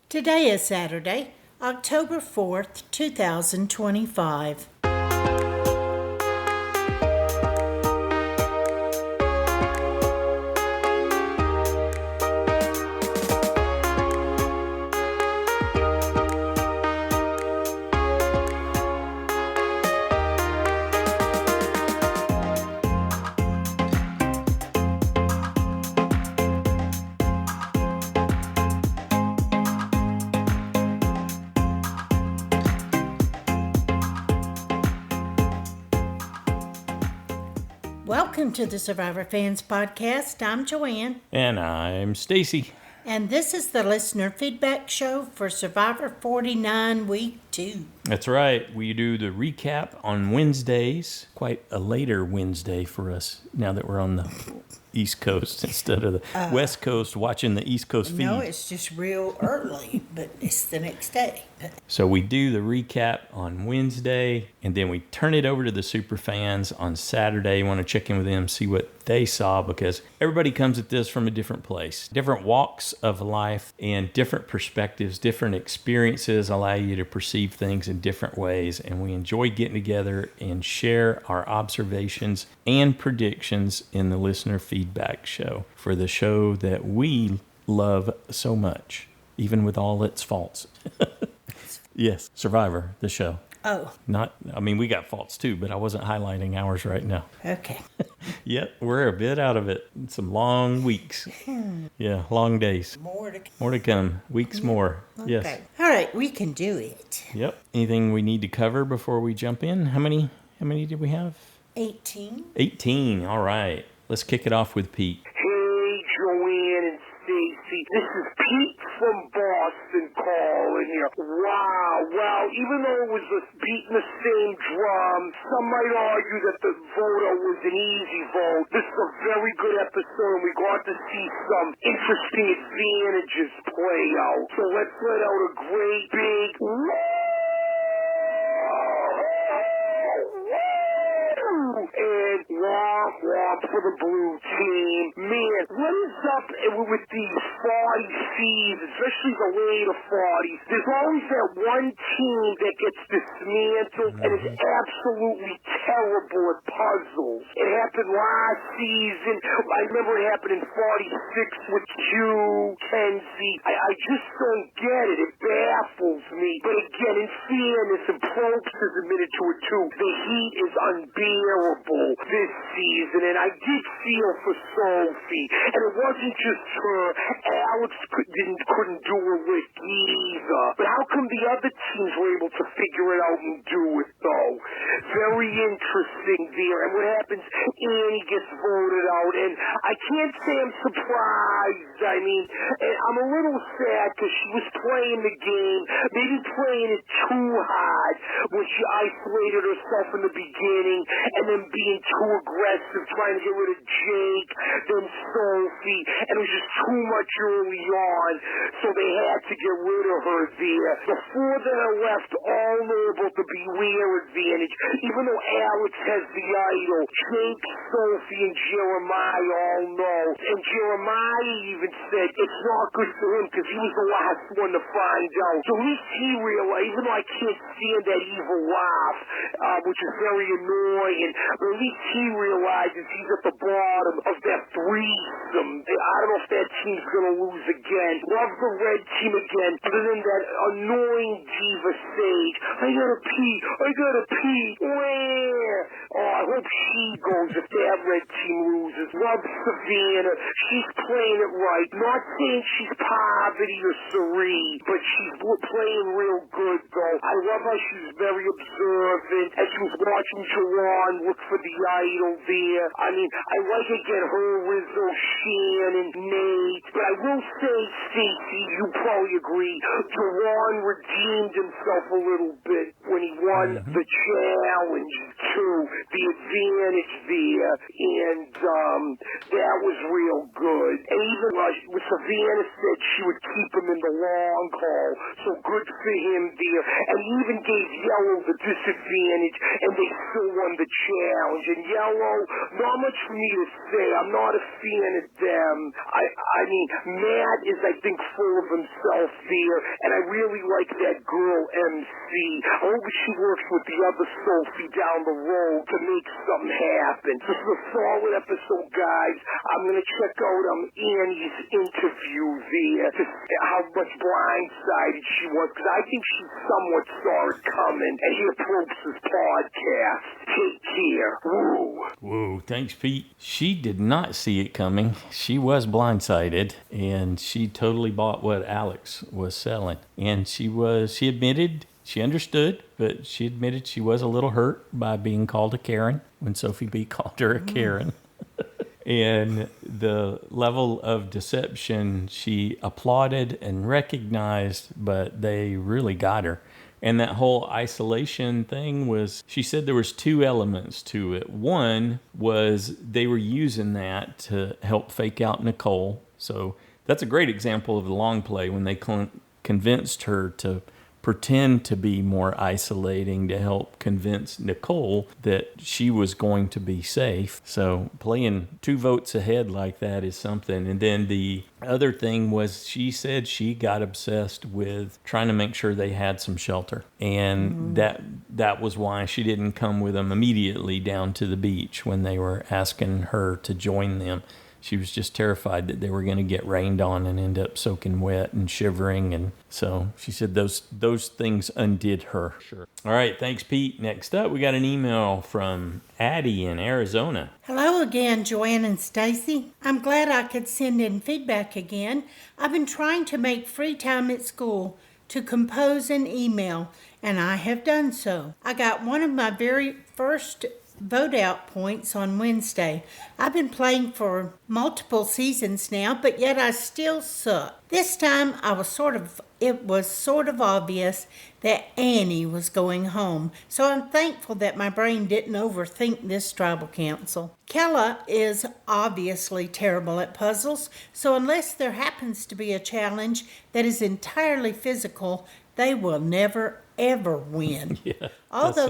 Today is Saturday, October 4th, 2025. Welcome to the Survivor Fans Podcast. I'm Joanne. And I'm Stacy. And this is the listener feedback show for Survivor 49 Week 2. That's right. We do the recap on Wednesdays. Quite a later Wednesday for us now that we're on the East Coast instead of the West Coast watching the East Coast feed. No, it's just real early, but it's the next day. So we do the recap on Wednesday, and then we turn it over to the super fans on Saturday. You want to check in with them, see what they saw, because everybody comes at this from a different place. Different walks of life and different perspectives, different experiences allow you to perceive things in different ways, and we enjoy getting together and share our observations and predictions in the listener feedback show for the show that we love so much, even with all its faults. Yes, Survivor, the show. Oh. We got faults too, but I wasn't highlighting ours right now. Okay. Yep, we're a bit out of it. Some long weeks. Yeah, long days. More to come. Weeks more. Okay. Yes. All right, we can do it. Yep. Anything we need to cover before we jump in? How many did we have? 18. 18. All right. Let's kick it off with Pete. Hey, Joanne and Stacy. This is Pete from Boston calling here. Wow. Well, even though it was beating the same drum, some might argue that the vote was an easy vote. This is a very good episode, and we got to see some interesting advantages play out. So let's let out a great big and womp womp for the blue team. Man, what is up with these 40 seeds, especially the later 40s? There's always that one team that gets dismantled and is absolutely terrible at puzzles. It happened last season. I remember it happened in 46 with Q, Kenzie. I just don't get it. It baffles me. But again, in fairness, and Probst has admitted to it too, the heat is unbearable this season, and I did feel for Sophie. And it wasn't just her. Alex couldn't do a lick either. But how come the other teams were able to figure it out and do it, though? Very interesting there. And what happens, Annie gets voted out, and I can't say I'm surprised. I mean, I'm a little sad because she was playing the game, maybe playing it too hard when she isolated herself in the beginning and then being too aggressive, trying to get rid of Jake, then Sophie, and it was just too much early on, so they had to get rid of her there. The four that are left all know about the beware advantage, even though Alex has the idol. Jake, Sophie, and Jeremiah all know, and Jeremiah even said it's not good for him because he was the last one to find out. So at least he realized, even though I can't stand that evil laugh, which is very annoying, but at least he realizes he's at the bottom of that threesome. I don't know if that team's going to lose again. Love the red team again, other than that annoying diva Sage. I gotta pee. Where? Oh, I hope she goes if that red team loses. Love Savannah. She's playing it right. Not saying she's poverty or Cerie, but she's playing real good, though. I love how she's very observant as she was watching Jawan look for the idol there. I mean, I like again her, Rizzo, Shannon, Nate, but I will say, Stacey, you probably agree, Jawan redeemed himself a little bit when he won the challenge too, the advantage there, and that was real good. And even Savannah said she would keep him in the long haul, so good for him there. And he even gave Yellow the disadvantage, and they still won the challenge. challenge. And yellow, not much for me to say. I'm not a fan of them. I mean, Matt is, I think, full of himself there, and I really like that girl MC. I hope she works with the other Sophie down the road to make something happen. This is a solid episode, guys. I'm going to check out Annie's interview there to see how much blindsided she was, because I think she somewhat saw it coming. And here Probst's podcast. Take care. Woo. Whoa, thanks, Pete. She did not see it coming. She was blindsided, and she totally bought what Alex was selling. And she admitted, she understood, but she admitted she was a little hurt by being called a Karen when Sophie B called her a Karen. And the level of deception she applauded and recognized, but they really got her. And that whole isolation thing was, she said there was two elements to it. One was they were using that to help fake out Nicole. So that's a great example of the long play when they convinced her to pretend to be more isolating to help convince Nicole that she was going to be safe. So playing 2 votes ahead like that is something. And then the other thing was, she said she got obsessed with trying to make sure they had some shelter. And that was why she didn't come with them immediately down to the beach when they were asking her to join them. She was just terrified that they were going to get rained on and end up soaking wet and shivering. And so she said those things undid her. Sure. All right. Thanks, Pete. Next up, we got an email from Addie in Arizona. Hello again, Joanne and Stacy. I'm glad I could send in feedback again. I've been trying to make free time at school to compose an email, and I have done so. I got one of my very first vote out points on Wednesday. I've been playing for multiple seasons now, but yet I still suck. This time it was sort of obvious that Annie was going home, so I'm thankful that my brain didn't overthink this tribal council. Kella is obviously terrible at puzzles, so unless there happens to be a challenge that is entirely physical, they will never ever win. Yeah, although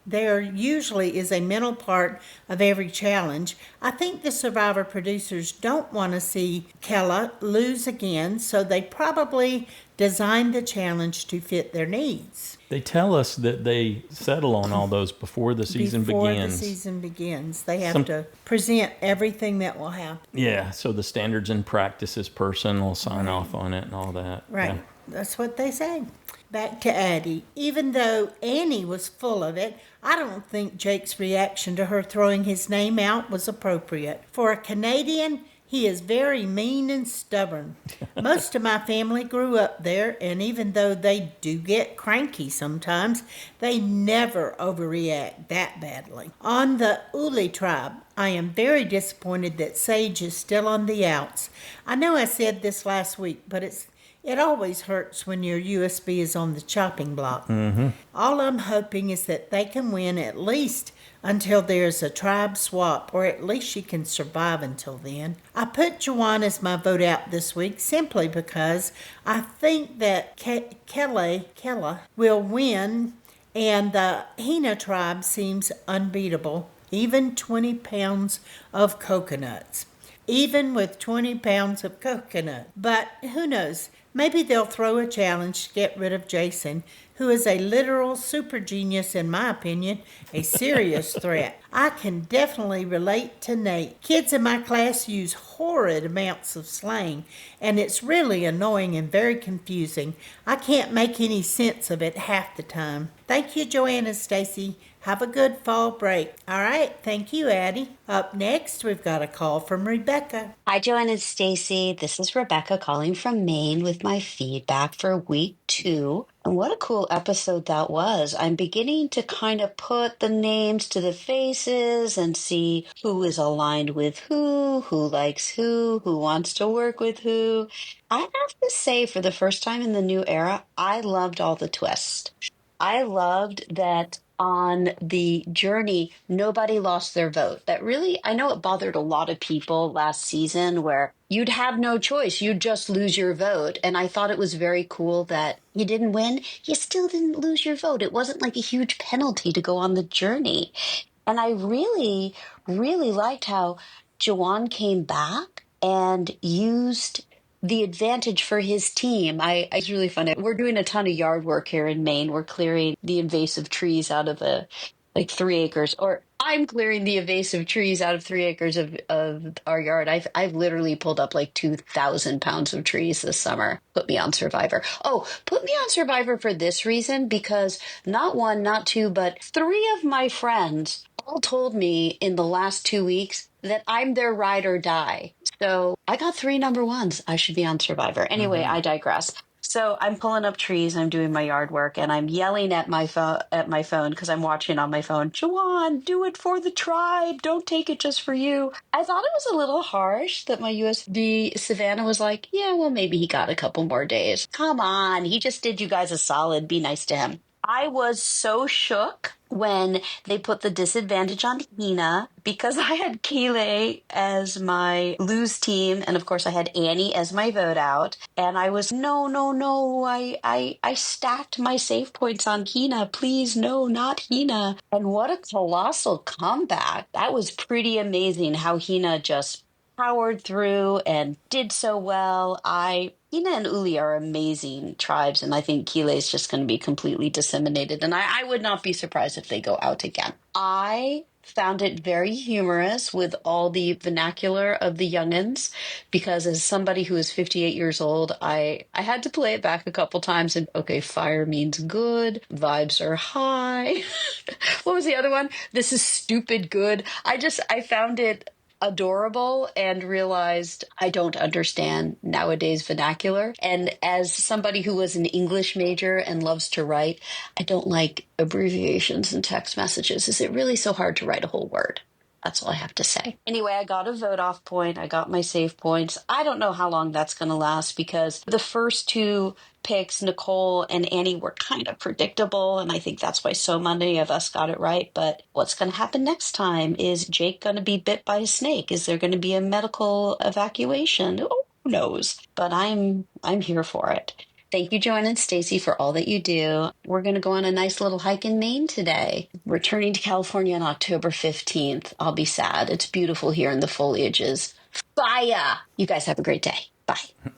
there usually is a mental part of every challenge. I think the Survivor producers don't want to see Kella lose again, so they probably designed the challenge to fit their needs. They tell us that they settle on all those before the season begins. Before the season begins. They have to present everything that will happen. Yeah, so the standards and practices person will sign off on it and all that. Right. Yeah. That's what they say. Back to Addie. Even though Annie was full of it, I don't think Jake's reaction to her throwing his name out was appropriate. For a Canadian, he is very mean and stubborn. Most of my family grew up there, and even though they do get cranky sometimes, they never overreact that badly. On the Uli tribe, I am very disappointed that Sage is still on the outs. I know I said this last week, but it always hurts when your USB is on the chopping block. Mm-hmm. All I'm hoping is that they can win at least until there's a tribe swap, or at least she can survive until then. I put Juwan as my vote out this week simply because I think that Kella will win, and the Hina tribe seems unbeatable. Even 20 pounds of coconuts. Even with 20 pounds of coconut. But who knows? Maybe they'll throw a challenge to get rid of Jason, who is a literal super genius, in my opinion, a serious threat. I can definitely relate to Nate. Kids in my class use horrid amounts of slang, and it's really annoying and very confusing. I can't make any sense of it half the time. Thank you, Joanne and Stacy. Have a good fall break. All right, thank you, Addie. Up next, we've got a call from Rebecca. Hi, Joanne and Stacy. This is Rebecca calling from Maine with my feedback for week 2. And what a cool episode that was. I'm beginning to kind of put the names to the faces and see who is aligned with who likes who wants to work with who. I have to say, for the first time in the new era, I loved all the twists. I loved that on the journey, nobody lost their vote. That really, I know it bothered a lot of people last season where you'd have no choice. You'd just lose your vote. And I thought it was very cool that you didn't win. You still didn't lose your vote. It wasn't like a huge penalty to go on the journey. And I really, really liked how Jawan came back and used the advantage for his team. It's really fun. We're doing a ton of yard work here in Maine. We're clearing the invasive trees out of the like 3 acres, or I'm clearing the invasive trees out of 3 acres of our yard. I've literally pulled up like 2,000 pounds of trees this summer. Put me on Survivor. Oh, put me on Survivor for this reason, because not one, not two, but three of my friends all told me in the last 2 weeks that I'm their ride or die. So I got three number ones. I should be on Survivor. Anyway, I digress. So I'm pulling up trees, I'm doing my yard work, and I'm yelling at my phone because I'm watching on my phone. Jawan, do it for the tribe. Don't take it just for you. I thought it was a little harsh that my USB Savannah was like, yeah, well, maybe he got a couple more days. Come on, he just did you guys a solid. Be nice to him. I was so shook when they put the disadvantage on Hina because I had Keeley as my lose team, and of course I had Annie as my vote out. And I was no. I stacked my save points on Hina. Please, no, not Hina. And what a colossal comeback! That was pretty amazing how Hina just powered through and did so well. Hina and Uli are amazing tribes, and I think Kile is just going to be completely disseminated, and I would not be surprised if they go out again. I found it very humorous with all the vernacular of the youngins, because as somebody who is 58 years old, I had to play it back a couple times, and okay, fire means good, vibes are high. What was the other one? This is stupid good. I found it adorable and realized I don't understand nowadays vernacular. And as somebody who was an English major and loves to write, I don't like abbreviations in text messages. Is it really so hard to write a whole word? That's all I have to say. Anyway, I got a vote off point. I got my save points. I don't know how long that's going to last because the first two picks, Nicole and Annie, were kind of predictable. And I think that's why so many of us got it right. But what's going to happen next time? Is Jake going to be bit by a snake? Is there going to be a medical evacuation? Oh, who knows? But I'm here for it. Thank you, Joanne and Stacy, for all that you do. We're going to go on a nice little hike in Maine today. Returning to California on October 15th. I'll be sad. It's beautiful here and the foliage is fire. You guys have a great day. Bye.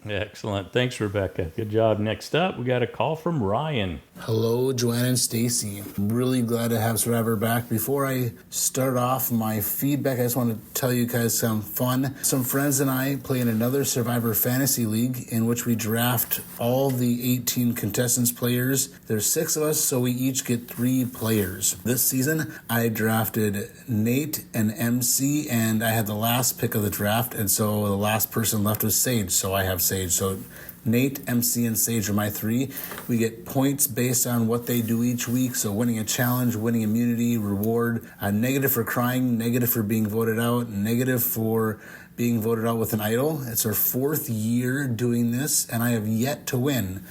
Excellent. Thanks, Rebecca. Good job. Next up, we got a call from Ryan. Hello, Joanne and Stacy. I'm really glad to have Survivor back. Before I start off my feedback, I just want to tell you guys some fun. Some friends and I play in another Survivor Fantasy League in which we draft all the 18 contestants players. There's 6 of us, so we each get 3 players. This season, I drafted Nate and MC, and I had the last pick of the draft, and so the last person left was Sage, so I have Sage. So Nate, MC, and Sage are my 3. We get points based on what they do each week. So winning a challenge, winning immunity, reward. Negative for crying, negative for being voted out, negative for being voted out with an idol. It's our 4th year doing this, and I have yet to win.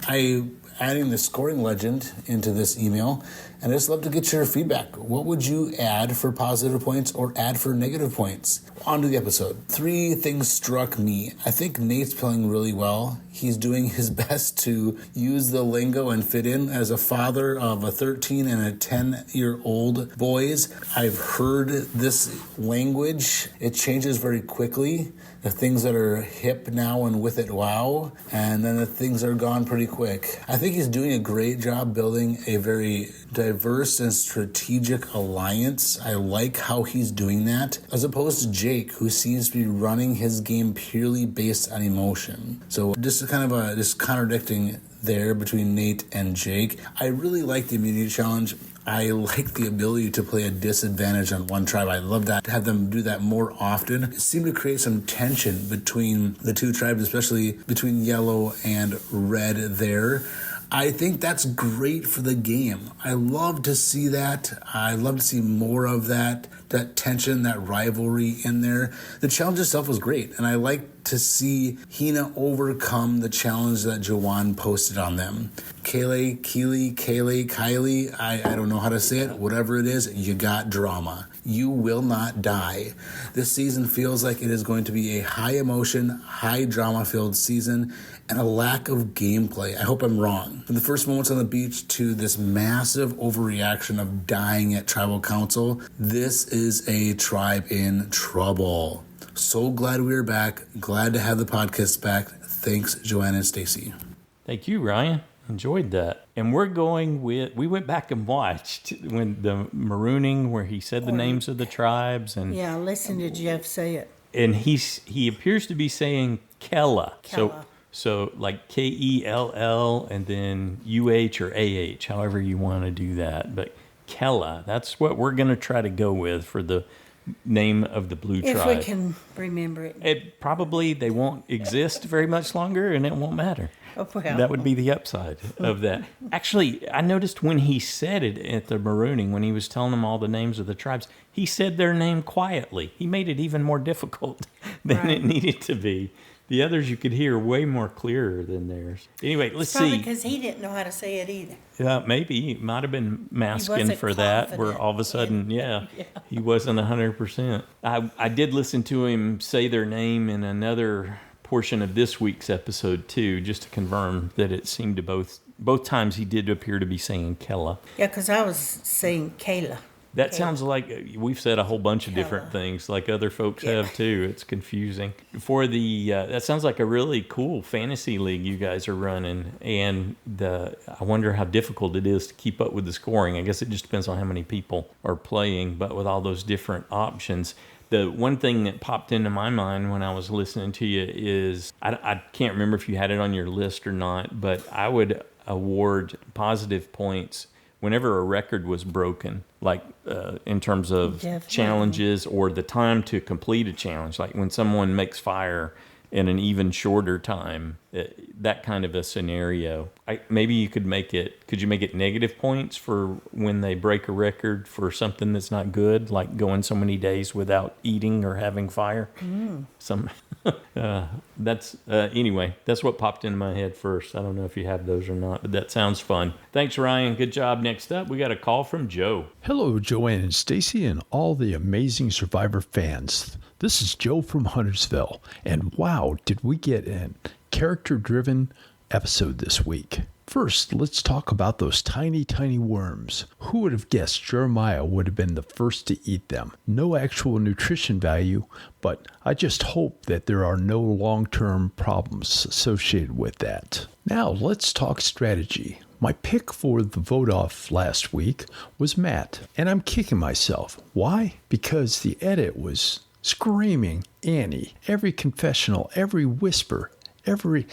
Adding the scoring legend into this email, and I just love to get your feedback. What would you add for positive points or add for negative points? On to the episode. 3 things struck me. I think Nate's playing really well. He's doing his best to use the lingo and fit in. As a father of a 13 and a 10-year-old boys, I've heard this language. It changes very quickly. The things that are hip now and with it, wow. And then the things that are gone pretty quick. I think he's doing a great job building a very diverse and strategic alliance. I like how he's doing that, as opposed to Jake, who seems to be running his game purely based on emotion. So just kind of just contradicting there between Nate and Jake. I really like the immunity challenge. I like the ability to play a disadvantage on one tribe. I'd love that, to have them do that more often. It seemed to create some tension between the 2 tribes, especially between yellow and red there. I think that's great for the game. I love to see that. I love to see more of that tension, that rivalry in there. The challenge itself was great, and I like to see Hina overcome the challenge that Joanne posted on them. Kylie, I don't know how to say it. Whatever it is, you got drama. You will not die. This season feels like it is going to be a high emotion, high drama filled season, and a lack of gameplay. I hope I'm wrong. From the first moments on the beach to this massive overreaction of dying at tribal council, this is a tribe in trouble. So glad we are back. Glad to have the podcast back. Thanks, Joanne and Stacy. Thank you, Ryan. Enjoyed that. And we went back and watched when the marooning where he said the names of the tribes. And yeah, listen to Jeff say it. And he appears to be saying Kella. So like Kell and then UH or AH, however you want to do that. But Kella, that's what we're going to try to go with for the name of the blue tribe. If we can remember it. Probably they won't exist very much longer and it won't matter. Oh, well. That would be the upside of that. Actually, I noticed when he said it at the marooning, when he was telling them all the names of the tribes, he said their name quietly. He made it even more difficult than it needed to be. The others you could hear way more clearer than theirs. Anyway, let's see. Probably because he didn't know how to say it either. Maybe. He might have been masking for that, where all of a sudden, he wasn't 100%. I did listen to him say their name in another portion of this week's episode, too, just to confirm that it seemed to both times he did appear to be saying Kella. Yeah, because I was saying Kayla. That sounds like we've said a whole bunch of different things, like other folks have too. It's confusing. For the that sounds like a really cool fantasy league you guys are running, and I wonder how difficult it is to keep up with the scoring. I guess it just depends on how many people are playing, but with all those different options. The one thing that popped into my mind when I was listening to you is, I can't remember if you had it on your list or not, but I would award positive points whenever a record was broken, like in terms of challenges or the time to complete a challenge, like when someone makes fire in an even shorter time, that kind of a scenario. Maybe you could make it negative points for when they break a record for something that's not good, like going so many days without eating or having fire. Anyway, that's what popped into my head first. I don't know if you have those or not, but that sounds fun. Thanks, Ryan. Good job. Next up, we got a call from Joe. Hello, Joanne and Stacy and all the amazing Survivor fans. This is Joe from Huntersville, and wow, did we get a character-driven episode this week. First, let's talk about those tiny, tiny worms. Who would have guessed Jeremiah would have been the first to eat them? No actual nutrition value, but I just hope that there are no long-term problems associated with that. Now, let's talk strategy. My pick for the vote-off last week was Matt, and I'm kicking myself. Why? Because the edit was screaming Annie. Every confessional, every whisper,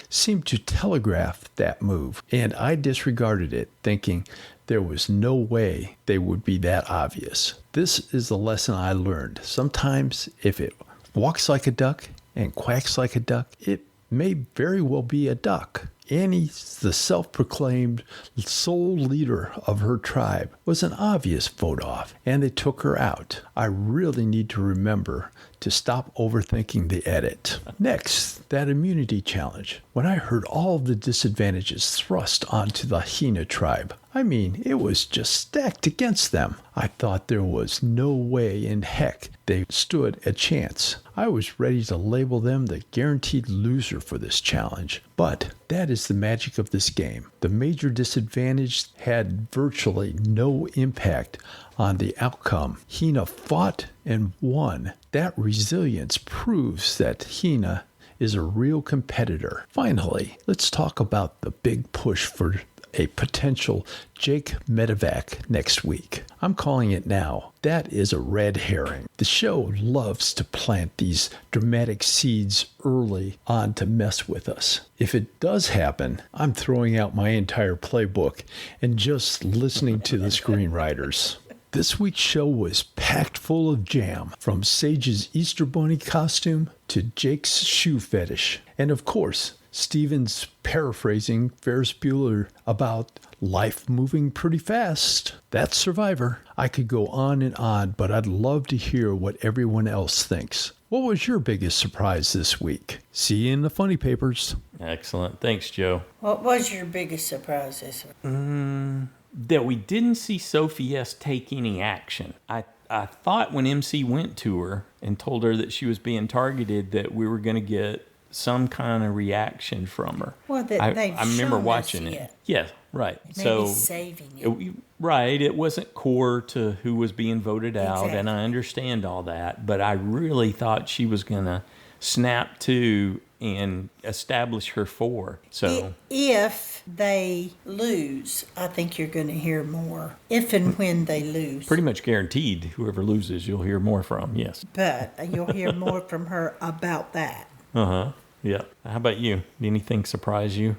seemed to telegraph that move, and I disregarded it, thinking there was no way they would be that obvious. This is the lesson I learned. Sometimes if it walks like a duck and quacks like a duck, it may very well be a duck. Annie's the self-proclaimed sole leader of her tribe was an obvious vote-off, and they took her out. I really need to remember to stop overthinking the edit. Next, that immunity challenge. When I heard all of the disadvantages thrust onto the Hina tribe, I mean, it was just stacked against them. I thought there was no way in heck they stood a chance. I was ready to label them the guaranteed loser for this challenge. But that is the magic of this game. The major disadvantage had virtually no impact on the outcome. Hina fought and won. That resilience proves that Hina is a real competitor. Finally, let's talk about the big push for a potential Jake medevac next week. I'm calling it now. That is a red herring. The show loves to plant these dramatic seeds early on to mess with us. If it does happen, I'm throwing out my entire playbook and just listening to the screenwriters. This week's show was packed full of jam, from Sage's Easter Bunny costume to Jake's shoe fetish. And of course, Steven's paraphrasing Ferris Bueller about life moving pretty fast. That's Survivor. I could go on and on, but I'd love to hear what everyone else thinks. What was your biggest surprise this week? See you in the funny papers. Excellent. Thanks, Joe. What was your biggest surprise this week? That we didn't see Sophie S. take any action. I thought when MC went to her and told her that she was being targeted that we were going to get some kind of reaction from her. Well, I remember watching it. Yeah, right. Maybe saving it. Right. It wasn't core to who was being voted out, Exactly. and I understand all that. But I really thought she was going to snap to and establish her four. So If they lose, I think you're going to hear more. If and when they lose. pretty much guaranteed, whoever loses, you'll hear more from. Yes. But you'll hear more from her about that. Uh-huh. Yeah. How about you? Did anything surprise you?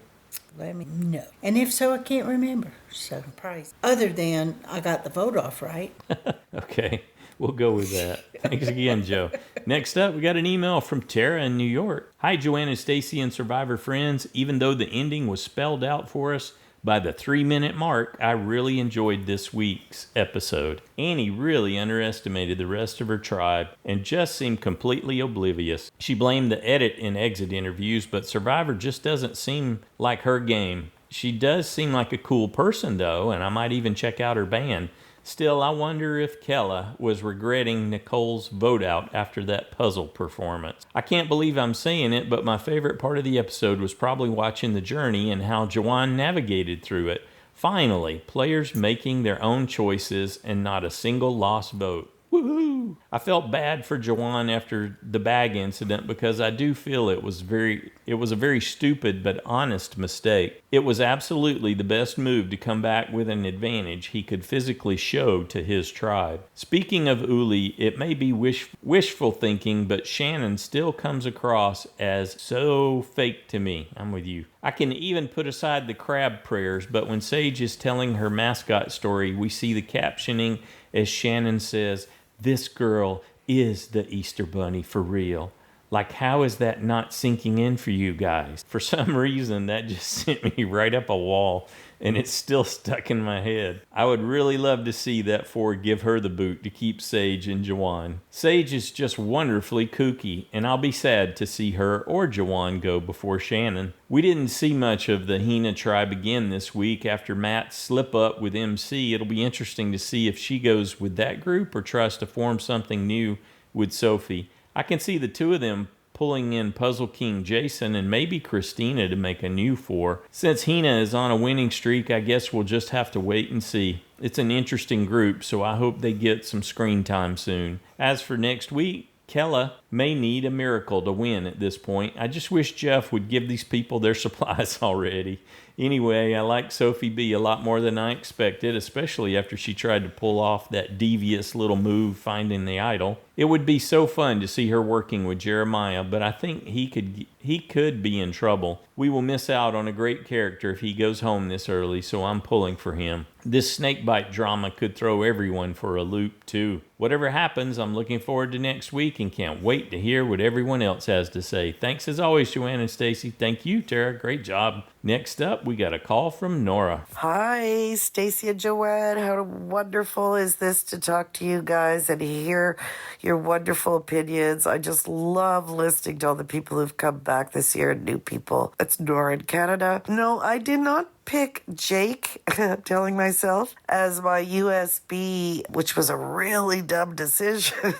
Let me know. And if so, I can't remember. So, praise. Other than I got the vote off right. Okay. We'll go with that. Thanks again, Joe. Next up, we got an email from Tara in New York. Hi, Joanna, Stacy, and Survivor friends. Even though the ending was spelled out for us by the 3-minute mark, I really enjoyed this week's episode. Annie really underestimated the rest of her tribe and just seemed completely oblivious. She blamed the edit in exit interviews, but Survivor just doesn't seem like her game. She does seem like a cool person, though, and I might even check out her band. Still, I wonder if Kella was regretting Nicole's vote out after that puzzle performance. I can't believe I'm saying it, but my favorite part of the episode was probably watching the journey and how Joanne navigated through it. Finally, players making their own choices and not a single lost vote. Woohoo! I felt bad for Joanne after the bag incident because I do feel it was a very stupid but honest mistake. It was absolutely the best move to come back with an advantage he could physically show to his tribe. Speaking of Uli, it may be wishful thinking, but Shannon still comes across as so fake to me. I'm with you. I can even put aside the crab prayers, but when Sage is telling her mascot story, we see the captioning as Shannon says, "This girl is the Easter Bunny for real." Like, how is that not sinking in for you guys? For some reason, that just sent me right up a wall, and it's still stuck in my head. I would really love to see that Ford give her the boot to keep Sage and Jawan. Sage is just wonderfully kooky, and I'll be sad to see her or Jawan go before Shannon. We didn't see much of the Hina tribe again this week after Matt's slip-up with MC. It'll be interesting to see if she goes with that group or tries to form something new with Sophie. I can see the two of them pulling in Puzzle King Jason and maybe Christina to make a new four. Since Hina is on a winning streak, I guess we'll just have to wait and see. It's an interesting group, so I hope they get some screen time soon. As for next week, Kella may need a miracle to win at this point. I just wish Jeff would give these people their supplies already. Anyway, I like Sophie B a lot more than I expected, especially after she tried to pull off that devious little move finding the idol. It would be so fun to see her working with Jeremiah, but I think he could be in trouble. We will miss out on a great character if he goes home this early, so I'm pulling for him. This snakebite drama could throw everyone for a loop, too. Whatever happens, I'm looking forward to next week and can't wait to hear what everyone else has to say. Thanks as always, Joanne and Stacy. Thank you, Tara. Great job. Next up, we got a call from Nora. Hi, Stacy and Joanne. How wonderful is this to talk to you guys and hear your wonderful opinions. I just love listening to all the people who've come back this year and new people. It's Nora in Canada. No, I did not pick Jake, I'm telling myself, as my USB, which was a really dumb decision.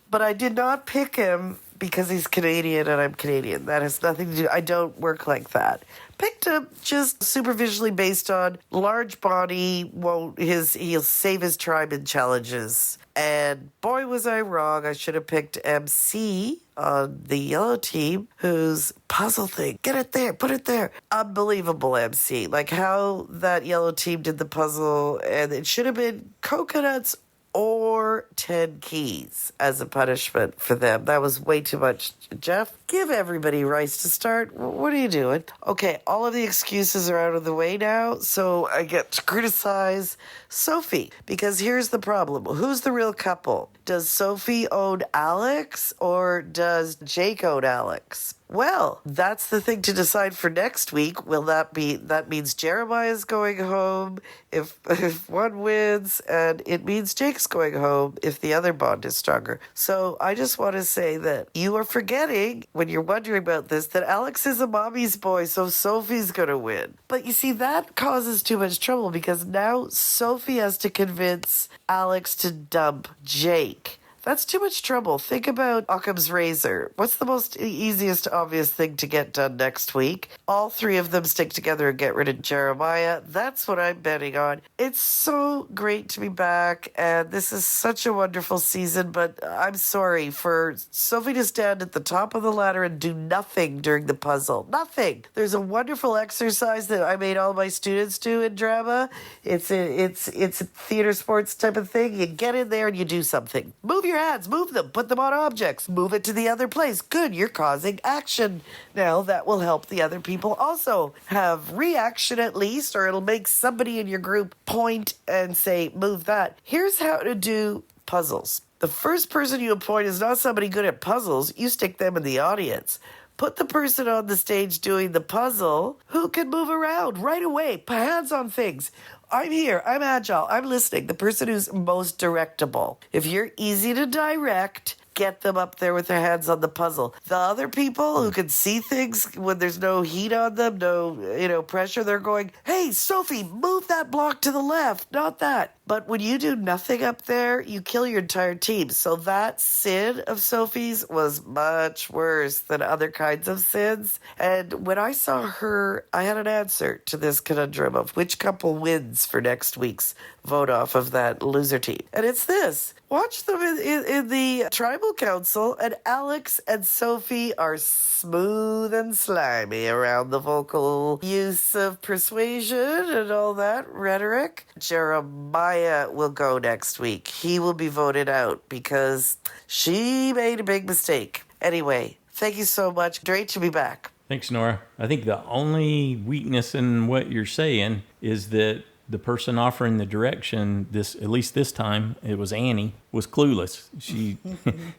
But I did not pick him because he's Canadian and I'm Canadian. That has nothing to do. I don't work like that. Picked him just superficially based on large body. He'll save his tribe in challenges. And boy, was I wrong. I should have picked MC on the yellow team, whose puzzle thing. Get it there, put it there. Unbelievable MC. Like how that yellow team did the puzzle, and it should have been coconuts or 10 keys as a punishment for them. That was way too much. Jeff, give everybody rice to start. What are you doing? Okay, all of the excuses are out of the way now, so I get to criticize Sophie. Because here's the problem. Who's the real couple? Does Sophie own Alex or does Jake own Alex? Well, that's the thing to decide for next week. That means Jeremiah's going home if one wins, and it means Jake's going home if the other bond is stronger. So I just want to say that you are forgetting, when you're wondering about this, that Alex is a mommy's boy, so Sophie's going to win. But you see, that causes too much trouble because now Sophie has to convince Alex to dump Jake. That's too much trouble. Think about Occam's razor. What's the most easiest, obvious thing to get done next week? All three of them stick together and get rid of Jeremiah. That's what I'm betting on. It's so great to be back, and this is such a wonderful season, but I'm sorry for Sophie to stand at the top of the ladder and do nothing during the puzzle. Nothing. There's a wonderful exercise that I made all my students do in drama. It's a theater sports type of thing. You get in there and you do something. Move your hands, move them, put them on objects, move it to the other place. Good, you're causing action. Now that will help the other people also have reaction at least, or it'll make somebody in your group point and say, move that. Here's how to do puzzles. The first person you appoint is not somebody good at puzzles. You stick them in the audience. Put the person on the stage doing the puzzle who can move around right away. Put hands on things. I'm here. I'm agile. I'm listening. The person who's most directable. If you're easy to direct, get them up there with their hands on the puzzle. The other people who can see things when there's no heat on them, no, pressure, they're going, hey, Sophie, move that block to the left, not that. But when you do nothing up there, you kill your entire team. So that sin of Sophie's was much worse than other kinds of sins. And when I saw her, I had an answer to this conundrum of which couple wins for next week's vote off of that loser team. And it's this. Watch them in the tribal council, and Alex and Sophie are smooth and slimy around the vocal use of persuasion and all that rhetoric. Jeremiah will go next week. He will be voted out because she made a big mistake. Anyway, thank you so much. Great to be back. Thanks, Nora. I think the only weakness in what you're saying is that the person offering the direction, at least this time, it was Annie, was clueless.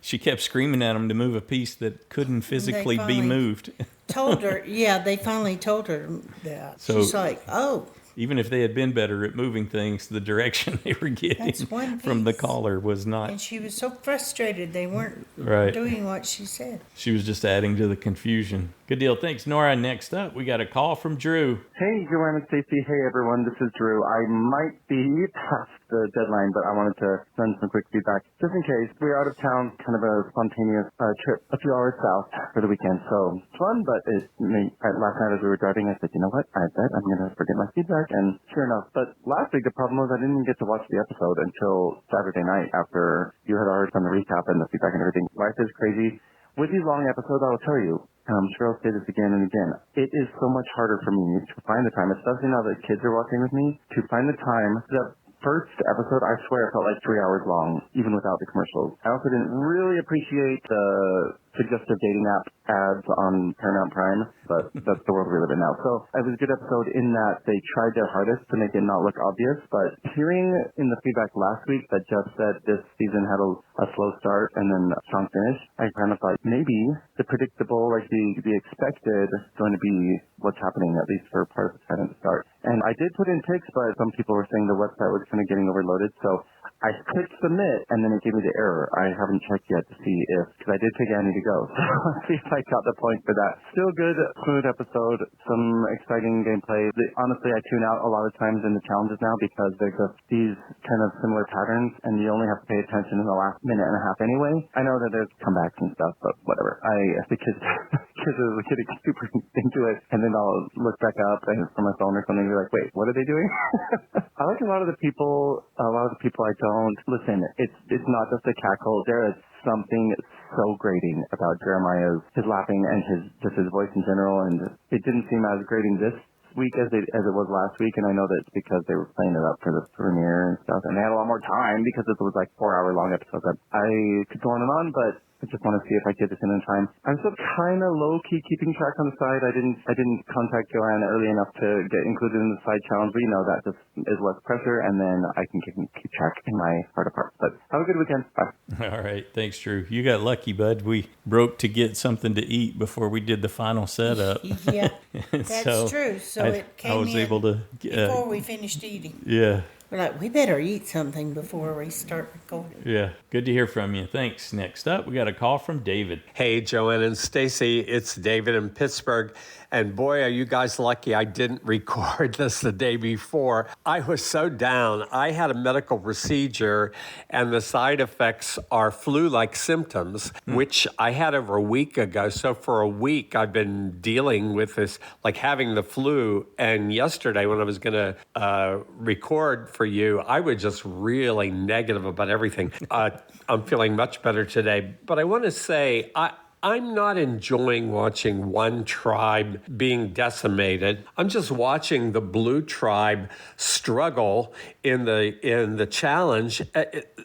She kept screaming at him to move a piece that couldn't physically be moved. They finally told her that. So, she's like, oh. Even if they had been better at moving things, the direction they were getting from the caller was not. And she was so frustrated they weren't doing what she said. She was just adding to the confusion. Good deal. Thanks, Nora. Next up, we got a call from Drew. Hey, Joanne and Stacey. Hey, everyone. This is Drew. I might be past the deadline, but I wanted to send some quick feedback. Just in case, we're out of town, kind of a spontaneous trip a few hours south for the weekend. So it's fun, but last night as we were driving, I said, you know what? I bet I'm going to forget my feedback. And sure enough. But last week, the problem was I didn't get to watch the episode until Saturday night after you had already done the recap and the feedback and everything. Life is crazy. With these long episodes, I will tell you, I'm sure I'll say this again and again, it is so much harder for me to find the time, especially now that kids are watching with me, to find the time. The first episode, I swear, felt like 3 hours long, even without the commercials. I also didn't really appreciate the suggestive dating app ads on Paramount Prime, but that's the world we live in now. So it was a good episode in that they tried their hardest to make it not look obvious, but hearing in the feedback last week that Jeff said this season had a slow start and then a strong finish, I kind of thought maybe the predictable, like the expected, is going to be what's happening, at least for part of the time at the start. And I did put in picks, but some people were saying the website was kind of getting overloaded, so I clicked submit, and then it gave me the error. I haven't checked yet to see because I did pick Annie to go. So let's see if I got the point for that. Still good, smooth episode, some exciting gameplay. Honestly, I tune out a lot of times in the challenges now because they're just these kind of similar patterns, and you only have to pay attention in the last minute and a half anyway. I know that there's comebacks and stuff, but whatever. The kids are getting super into it, and then I'll look back up and from my phone or something and be like, wait, what are they doing? I like a lot of the people I don't listen. It's not just a cackle. There is something so grating about his laughing and his voice in general, and it didn't seem as grating this week as it was last week, and I know that it's because they were playing it up for the premiere and stuff, and they had a lot more time because it was like 4 hour long episodes. I could go on and on, but I just want to see if I get this in time. I'm still kind of low-key keeping track on the side. I didn't contact Joanne early enough to get included in the side challenge, but that just is less pressure, and then I can keep track in my heart of hearts. But have a good weekend. Bye. All right. Thanks, Drew. You got lucky, bud. We broke to get something to eat before we did the final setup. Yeah, that's true. So it came I was able to before we finished eating. Yeah. We're like, we better eat something before we start recording. Yeah. Good to hear from you. Thanks. Next up, we got a call from David. Hey, Joanne and Stacy, it's David in Pittsburgh. And boy, are you guys lucky I didn't record this the day before. I was so down. I had a medical procedure, and the side effects are flu-like symptoms, which I had over a week ago. So for a week, I've been dealing with this, like having the flu. And yesterday, when I was going to record for you, I was just really negative about everything. I'm feeling much better today. But I want to say, I'm not enjoying watching one tribe being decimated. I'm just watching the blue tribe struggle in the challenge.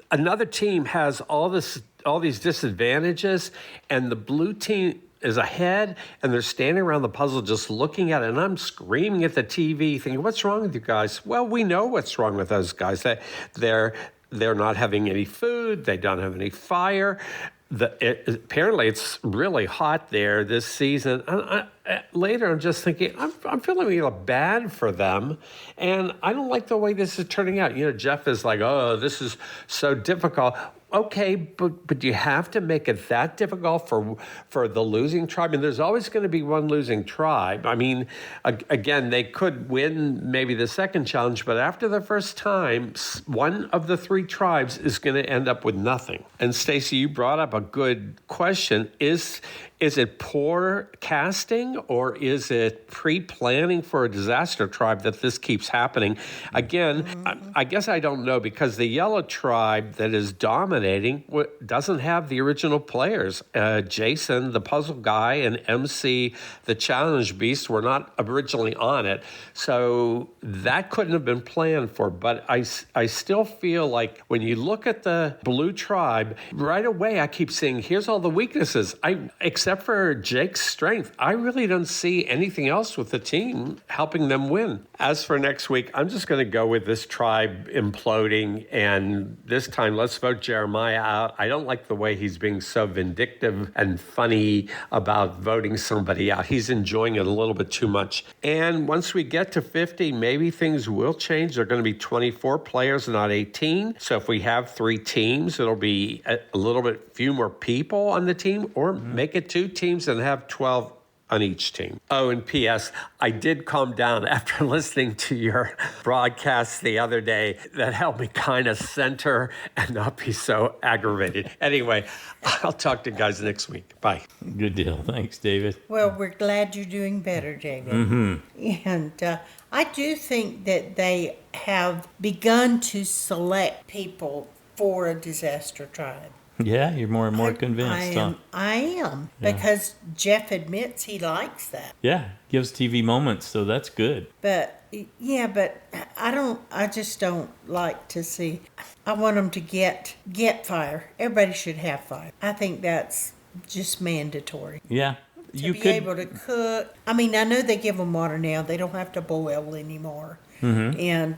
Another team has all these disadvantages, and the blue team is ahead, and they're standing around the puzzle just looking at it, and I'm screaming at the TV thinking, what's wrong with you guys? Well, we know what's wrong with those guys. They're not having any food. They don't have any fire. Apparently, it's really hot there this season. Later, I'm just thinking, I'm feeling a little bad for them, and I don't like the way this is turning out. Jeff is like, oh, this is so difficult. Okay, but you have to make it that difficult for the losing tribe? And there's always going to be one losing tribe. I mean, again, they could win maybe the second challenge, but after the first time, one of the three tribes is going to end up with nothing. And Stacey, you brought up a good question. Is it poor casting, or is it pre-planning for a disaster tribe that this keeps happening? Again, I guess I don't know, because the yellow tribe that is dominating doesn't have the original players. Jason, the puzzle guy, and MC, the challenge beast, were not originally on it. So that couldn't have been planned for. But I still feel like when you look at the blue tribe, right away I keep seeing, here's all the weaknesses. Except for Jake's strength, I really don't see anything else with the team helping them win. As for next week, I'm just going to go with this tribe imploding, and this time let's vote Jeremiah out. I don't like the way he's being so vindictive and funny about voting somebody out. He's enjoying it a little bit too much. And once we get to 50, maybe things will change. There are going to be 24 players, not 18. So if we have 3 teams, it'll be a little bit few more people on the team, or make it 2 teams and have 12 on each team. Oh, and P.S., I did calm down after listening to your broadcast the other day. That helped me kind of center and not be so aggravated. Anyway, I'll talk to you guys next week. Bye. Good deal. Thanks, David. Well, we're glad you're doing better, David. And I do think that they have begun to select people for a disaster tribe. Yeah, you're more and more convinced. I am, because Jeff admits he likes that. Yeah, gives TV moments, so that's good. But I just don't like to see. I want them to get fire. Everybody should have fire. I think that's just mandatory. Yeah. To be able to cook. I mean, I know they give them water now. They don't have to boil anymore. And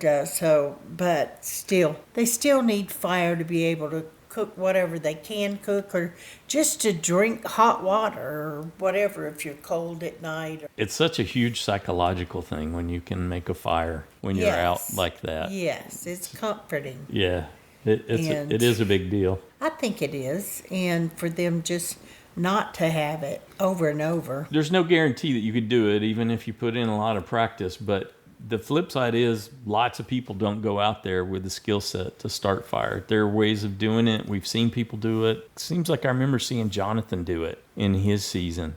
but still, they still need fire to be able to cook whatever they can cook, or just to drink hot water or whatever if you're cold at night. It's such a huge psychological thing when you can make a fire when you're out like that. Yes, it's comforting. Yeah, it is a big deal. I think it is, and for them just not to have it over and over. There's no guarantee that you could do it, even if you put in a lot of practice, but the flip side is lots of people don't go out there with the skill set to start fire. There are ways of doing it. We've seen people do it. It seems like I remember seeing Jonathan do it in his season.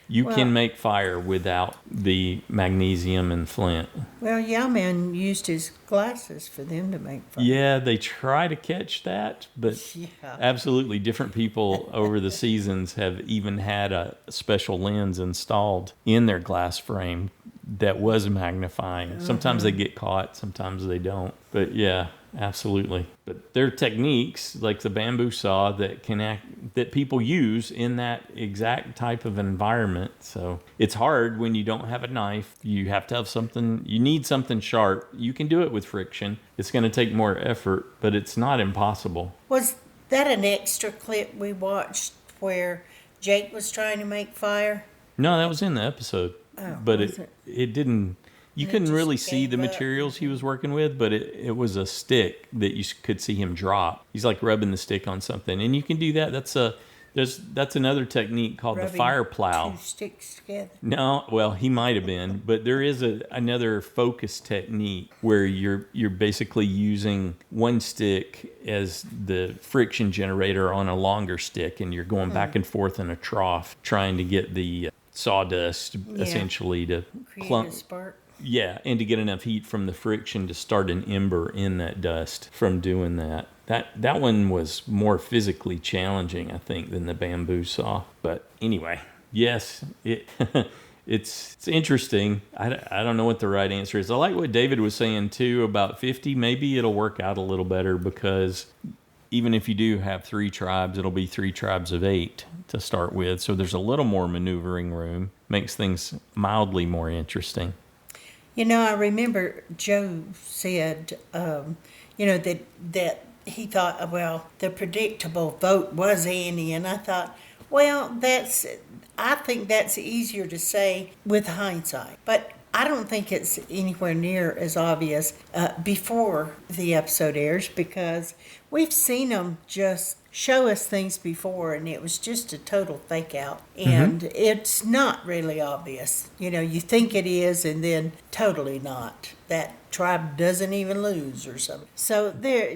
You can make fire without the magnesium and flint. Well, Yao-Man used his glasses for them to make fire. Yeah, they try to catch that, but absolutely different people over the seasons have even had a special lens installed in their glass frame that was magnifying. Sometimes they get caught, sometimes they don't. But yeah, absolutely. But there are techniques like the bamboo saw that people use in that exact type of environment. So it's hard when you don't have a knife. You have to have something, you need something sharp. You can do it with friction. It's going to take more effort, but it's not impossible. Was that an extra clip we watched where Jake was trying to make fire? No, that was in the episode. Oh, but was it didn't, you And it couldn't just really see gave the up. materials he was working with, but it was a stick that you could see him drop. He's like rubbing the stick on something, and you can do that. That's another technique called the Rubbing fire plow. 2 sticks together. No, well, he might have been, but there is another focus technique where you're basically using one stick as the friction generator on a longer stick, and you're going back and forth in a trough trying to get the sawdust essentially to Create clump. a spark. Yeah, and to get enough heat from the friction to start an ember in that dust from doing that. That one was more physically challenging, I think, than the bamboo saw. But anyway, yes, it's interesting. I don't know what the right answer is. I like what David was saying, too, about 50. Maybe it'll work out a little better because even if you do have 3 tribes, it'll be 3 tribes of 8 to start with. So there's a little more maneuvering room. Makes things mildly more interesting. I remember Joe said, that he thought, well, the predictable vote was Annie. And I thought, well, I think that's easier to say with hindsight. But I don't think it's anywhere near as obvious before the episode airs because we've seen them just show us things before and it was just a total fake out. And it's not really obvious. You think it is and then totally not. That tribe doesn't even lose or something. So there,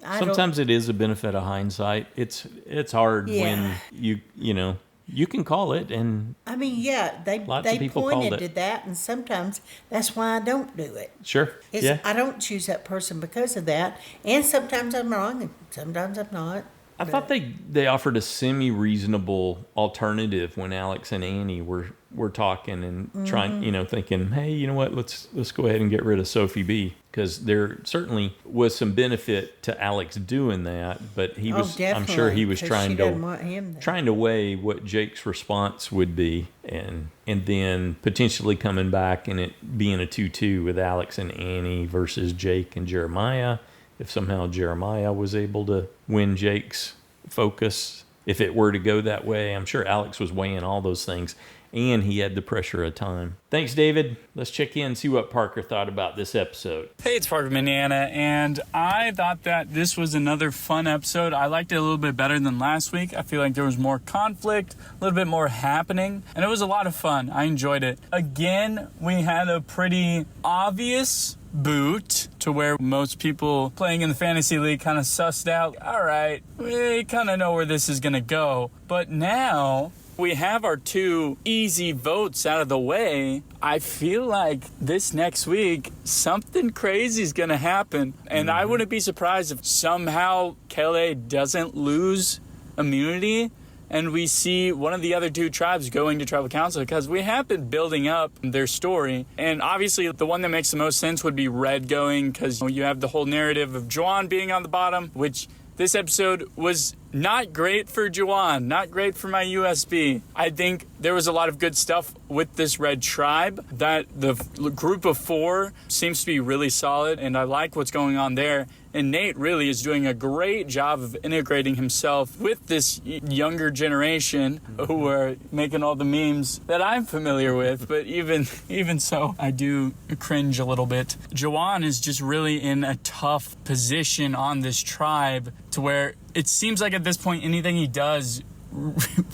Sometimes it is a benefit of hindsight. It's hard when you can call it, and I mean, yeah, they people called pointed it. to that, and sometimes that's why I don't do it. Sure, I don't choose that person because of that, and sometimes I'm wrong, and sometimes I'm not. I thought they offered a semi-reasonable alternative when Alex and Annie were talking and trying, thinking, hey, you know what, let's go ahead and get rid of Sophie B. Because there certainly was some benefit to Alex doing that, but I'm sure he was trying to weigh what Jake's response would be, and then potentially coming back and it being a 2-2 with Alex and Annie versus Jake and Jeremiah. If somehow Jeremiah was able to win Jake's focus, if it were to go that way, I'm sure Alex was weighing all those things, and he had the pressure of time. Thanks, David. Let's check in and see what Parker thought about this episode. Hey, it's Parker from Indiana, and I thought that this was another fun episode. I liked it a little bit better than last week. I feel like there was more conflict, a little bit more happening, and it was a lot of fun. I enjoyed it. Again, we had a pretty obvious boot to where most people playing in the fantasy league kind of sussed out, all right, we kind of know where this is going to go. But now we have our 2 easy votes out of the way. I feel like this next week, something crazy is going to happen. And I wouldn't be surprised if somehow Kelly doesn't lose immunity and we see one of the other 2 tribes going to tribal council, because we have been building up their story. And obviously the one that makes the most sense would be Red going, because you have the whole narrative of Juwan being on the bottom, which this episode was not great for Juwan, not great for my USB. I think there was a lot of good stuff with this Red tribe, that the group of 4 seems to be really solid, and I like what's going on there. And Nate really is doing a great job of integrating himself with this younger generation who are making all the memes that I'm familiar with. But even so, I do cringe a little bit. Juwan is just really in a tough position on this tribe to where it seems like at this point anything he does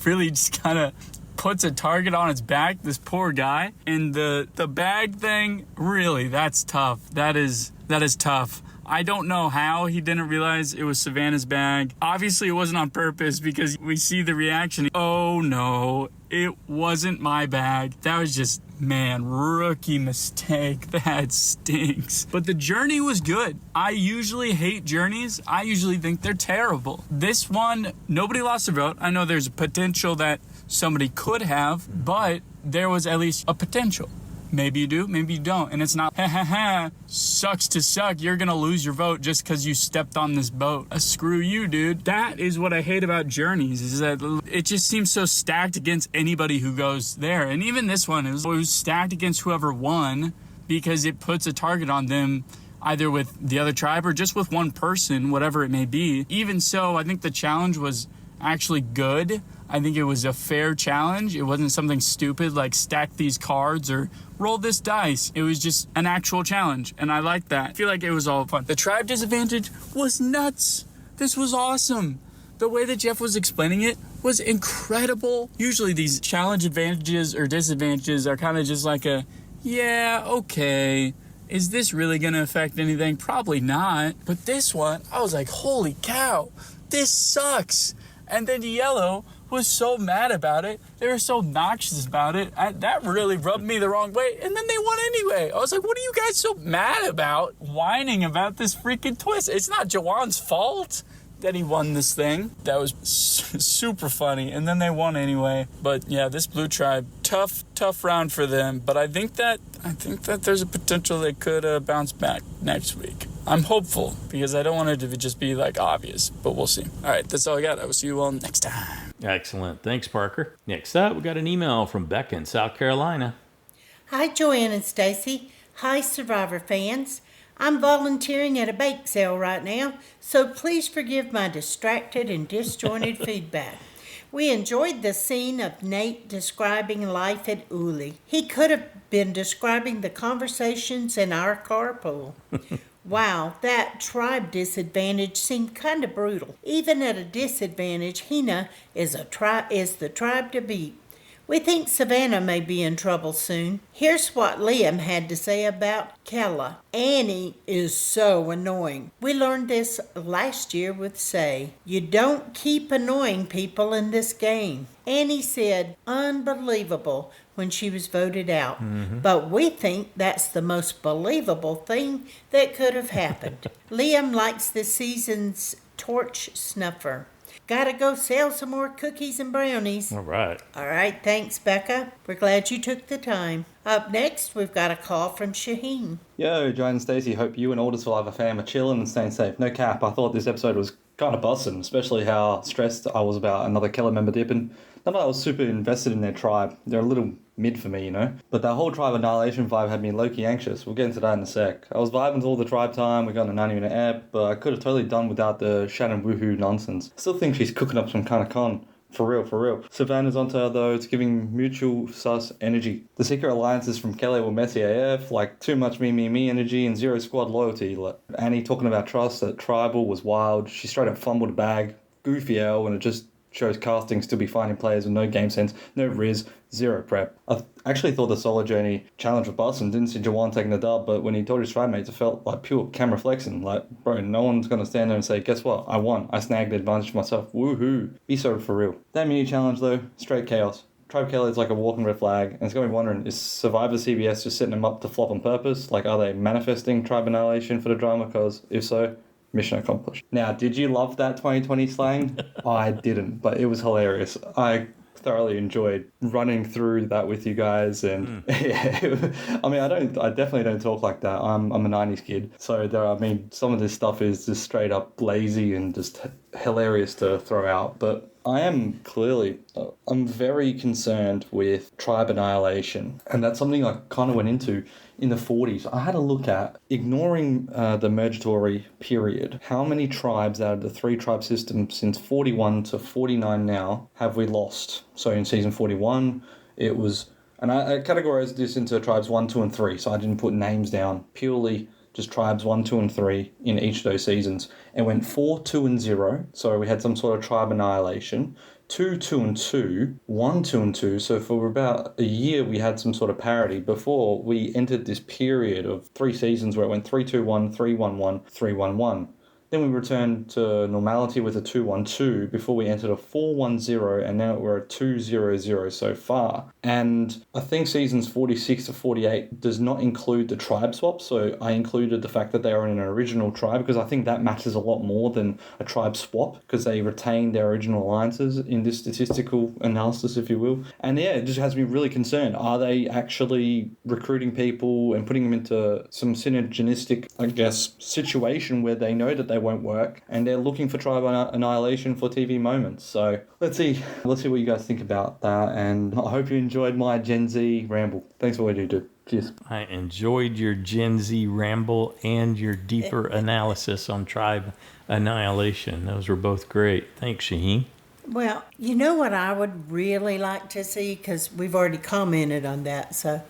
really just kind of puts a target on his back, this poor guy. And the bag thing, really, that's tough. That is tough. I don't know how he didn't realize it was Savannah's bag. Obviously, it wasn't on purpose because we see the reaction. Oh, no, it wasn't my bag. That was just, rookie mistake. That stinks. But the journey was good. I usually hate journeys. I usually think they're terrible. This one, nobody lost their vote. I know there's a potential that somebody could have, but there was at least a potential. Maybe you do, maybe you don't. And it's not, ha ha ha, sucks to suck. You're going to lose your vote just because you stepped on this boat. Screw you, dude. That is what I hate about Journeys, is that it just seems so stacked against anybody who goes there. And even this one, it was stacked against whoever won because it puts a target on them either with the other tribe or just with one person, whatever it may be. Even so, I think the challenge was actually good. I think it was a fair challenge. It wasn't something stupid like stack these cards or roll this dice. It was just an actual challenge, and I like that. I feel like it was all fun. The tribe disadvantage was nuts. This was awesome. The way that Jeff was explaining it was incredible. Usually these challenge advantages or disadvantages are kind of just like a, yeah, okay. Is this really going to affect anything? Probably not. But this one, I was like, holy cow, this sucks. And then Yellow was so mad about it. They were so obnoxious about it. That really rubbed me the wrong way. And then they won anyway. I was like, what are you guys so mad about? Whining about this freaking twist. It's not Jawan's fault that he won this thing. That was super funny. And then they won anyway. But yeah, this blue tribe, tough round for them. But I think that there's a potential they could bounce back next week. I'm hopeful because I don't want it to just be like obvious, but we'll see. All right, that's all I got. I will see you all next time. Excellent. Thanks, Parker. Next up, we got an email from Becca in South Carolina. Hi, Joanne and Stacy. Hi, Survivor fans. I'm volunteering at a bake sale right now, so please forgive my distracted and disjointed feedback. We enjoyed the scene of Nate describing life at Uli. He could have been describing the conversations in our carpool. Wow, that tribe disadvantage seemed kind of brutal. Even at a disadvantage, Hina is the tribe to beat. We think Savannah may be in trouble soon. Here's what Liam had to say about Kella. Annie is so annoying. We learned this last year with Say. You don't keep annoying people in this game. Annie said, unbelievable, when she was voted out. Mm-hmm. But we think that's the most believable thing that could have happened. Liam likes this season's torch snuffer. Gotta go sell some more cookies and brownies. All right. All right, thanks, Becca. We're glad you took the time. Up next, we've got a call from Shahin. Yo, Joanne and Stacey, hope you and all the Survivor fam are chilling and staying safe. No cap, I thought this episode was kind of busting, especially how stressed I was about another Keller member dipping. Not that I was super invested in their tribe. They're a little mid for me, you know? But that whole tribe annihilation vibe had me low-key anxious. We'll get into that in a sec. I was vibing to all the tribe time, we got a 90-minute ep, but I could have totally done without the Shannon woohoo nonsense. I still think she's cooking up some kind of con. For real. Savannah's onto her though, it's giving mutual sus energy. The secret alliances from Kelly were messy AF, like too much me energy and zero squad loyalty. Like Annie talking about trust at tribal was wild. She straight up fumbled a bag. Goofy L, and it just shows castings to be finding players with no game sense, no riz, zero prep. I actually thought the solo journey challenge was busting. Didn't see Jawan taking the dub, but when he told his tribe mates, it felt like pure camera flexing. Like, bro, no one's going to stand there and say, guess what? I won. I snagged the advantage for myself. Woohoo. Be so for real. That mini challenge, though, straight chaos. Tribe Keller is like a walking red flag, and it's got me wondering, is Survivor CBS just setting them up to flop on purpose? Like, are they manifesting tribe annihilation for the drama? Because if so, mission accomplished. Now, did you love that 2020 slang? I didn't, but it was hilarious. I thoroughly enjoyed running through that with you guys, and yeah, I mean, I definitely don't talk like that. I'm a 90s kid, so some of this stuff is just straight up lazy and just hilarious to throw out, but I am clearly, I'm very concerned with tribe annihilation, and that's something I kind of went into in the 40s. I had a look at, ignoring the mergatory period, how many tribes out of the 3-tribe system since 41 to 49 now have we lost? So in season 41, it was, and I categorized this into tribes 1, 2, and 3, so I didn't put names down, purely just tribes 1, 2, and 3 in each of those seasons. It went 4, 2, and 0, so we had some sort of tribe annihilation. 2, 2, and 2, 1, 2, and 2. So for about a year, we had some sort of parity before we entered this period of 3 seasons where it went 3, 2, 1, 3, 1, 1, 3, 1, 1. Then we returned to normality with a 2-1-2 before we entered a 4-1-0, and now we're at 2-0-0 so far. And I think seasons 46 to 48 does not include the tribe swap, so I included the fact that they are in an original tribe because I think that matters a lot more than a tribe swap because they retain their original alliances in this statistical analysis, if you will. And yeah, it just has me really concerned. Are they actually recruiting people and putting them into some synergistic, I guess, situation where they know that they won't work and they're looking for tribe annihilation for TV moments? So let's see what you guys think about that, and I hope you enjoyed my Gen Z ramble. Thanks for what you do. Cheers. I enjoyed your Gen Z ramble and your deeper analysis on tribe annihilation. Those were both great. Thanks, Shahin. Well, you know what I would really like to see, because we've already commented on that, so,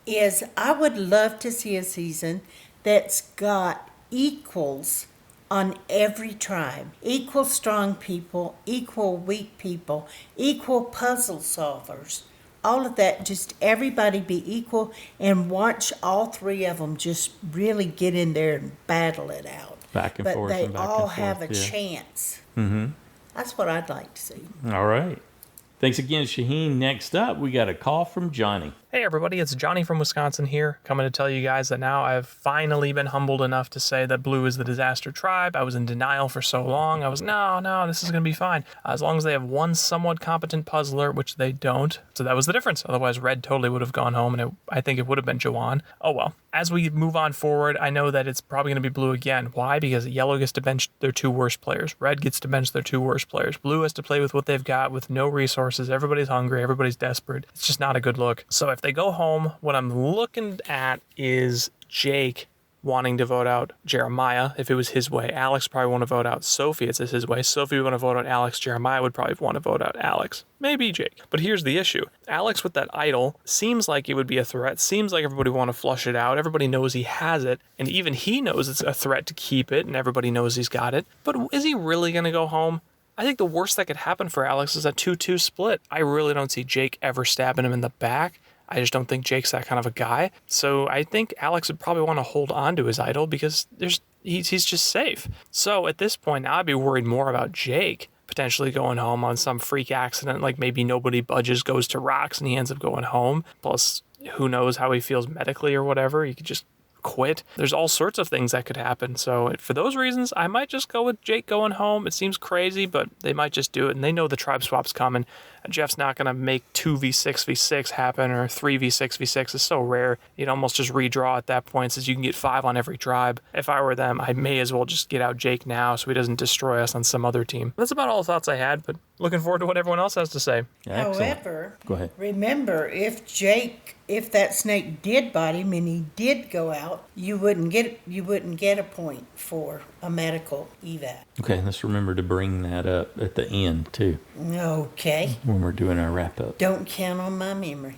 is I would love to see a season that's got equals on every tribe. Equal strong people, equal weak people, equal puzzle solvers. All of that, just everybody be equal and watch all three of them just really get in there and battle it out. Back and but forth they and back all and have forth, a yeah. chance. Mm-hmm. That's what I'd like to see. All right. Thanks again, Shahin. Next up, we got a call from Johnny. Hey everybody, it's Johnny from Wisconsin here, coming to tell you guys that now I've finally been humbled enough to say that blue is the disaster tribe. I was in denial for so long. I was, no, this is going to be fine. As long as they have one somewhat competent puzzler, which they don't. So that was the difference. Otherwise, red totally would have gone home, and I think it would have been Jawan. Oh well. As we move on forward, I know that it's probably going to be blue again. Why? Because yellow gets to bench their two worst players. Red gets to bench their two worst players. Blue has to play with what they've got with no resources. Everybody's hungry. Everybody's desperate. It's just not a good look. So if they go home, what I'm looking at is Jake wanting to vote out Jeremiah if it was his way. Alex probably want to vote out Sophie if it's his way. Sophie would want to vote out Alex. Jeremiah would probably want to vote out Alex. Maybe Jake. But here's the issue. Alex with that idol seems like it would be a threat. Seems like everybody would want to flush it out. Everybody knows he has it. And even he knows it's a threat to keep it. And everybody knows he's got it. But is he really going to go home? I think the worst that could happen for Alex is a 2-2 split. I really don't see Jake ever stabbing him in the back. I just don't think Jake's that kind of a guy. So I think Alex would probably want to hold on to his idol because he's just safe. So at this point, now I'd be worried more about Jake potentially going home on some freak accident, like maybe nobody budges, goes to rocks, and he ends up going home. Plus, who knows how he feels medically or whatever. He could just quit. There's all sorts of things that could happen. So for those reasons, I might just go with Jake going home. It seems crazy, but they might just do it. And they know the tribe swap's coming. Jeff's not going to make 2v6v6 happen, or 3v6v6 is so rare. You'd almost just redraw at that point since you can get 5 on every tribe. If I were them, I may as well just get out Jake now so he doesn't destroy us on some other team. That's about all the thoughts I had, but looking forward to what everyone else has to say. However, go ahead. Remember, if that snake did bite him and he did go out, you wouldn't get a point for a medical evac. Okay, let's remember to bring that up at the end too. Okay. When we're doing our wrap up. Don't count on my memory.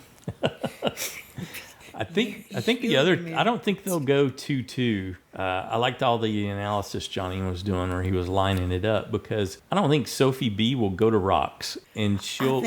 I think the other. I don't think they'll go 2-2. I liked all the analysis Johnny was doing where he was lining it up because I don't think Sophie B will go to rocks, and she'll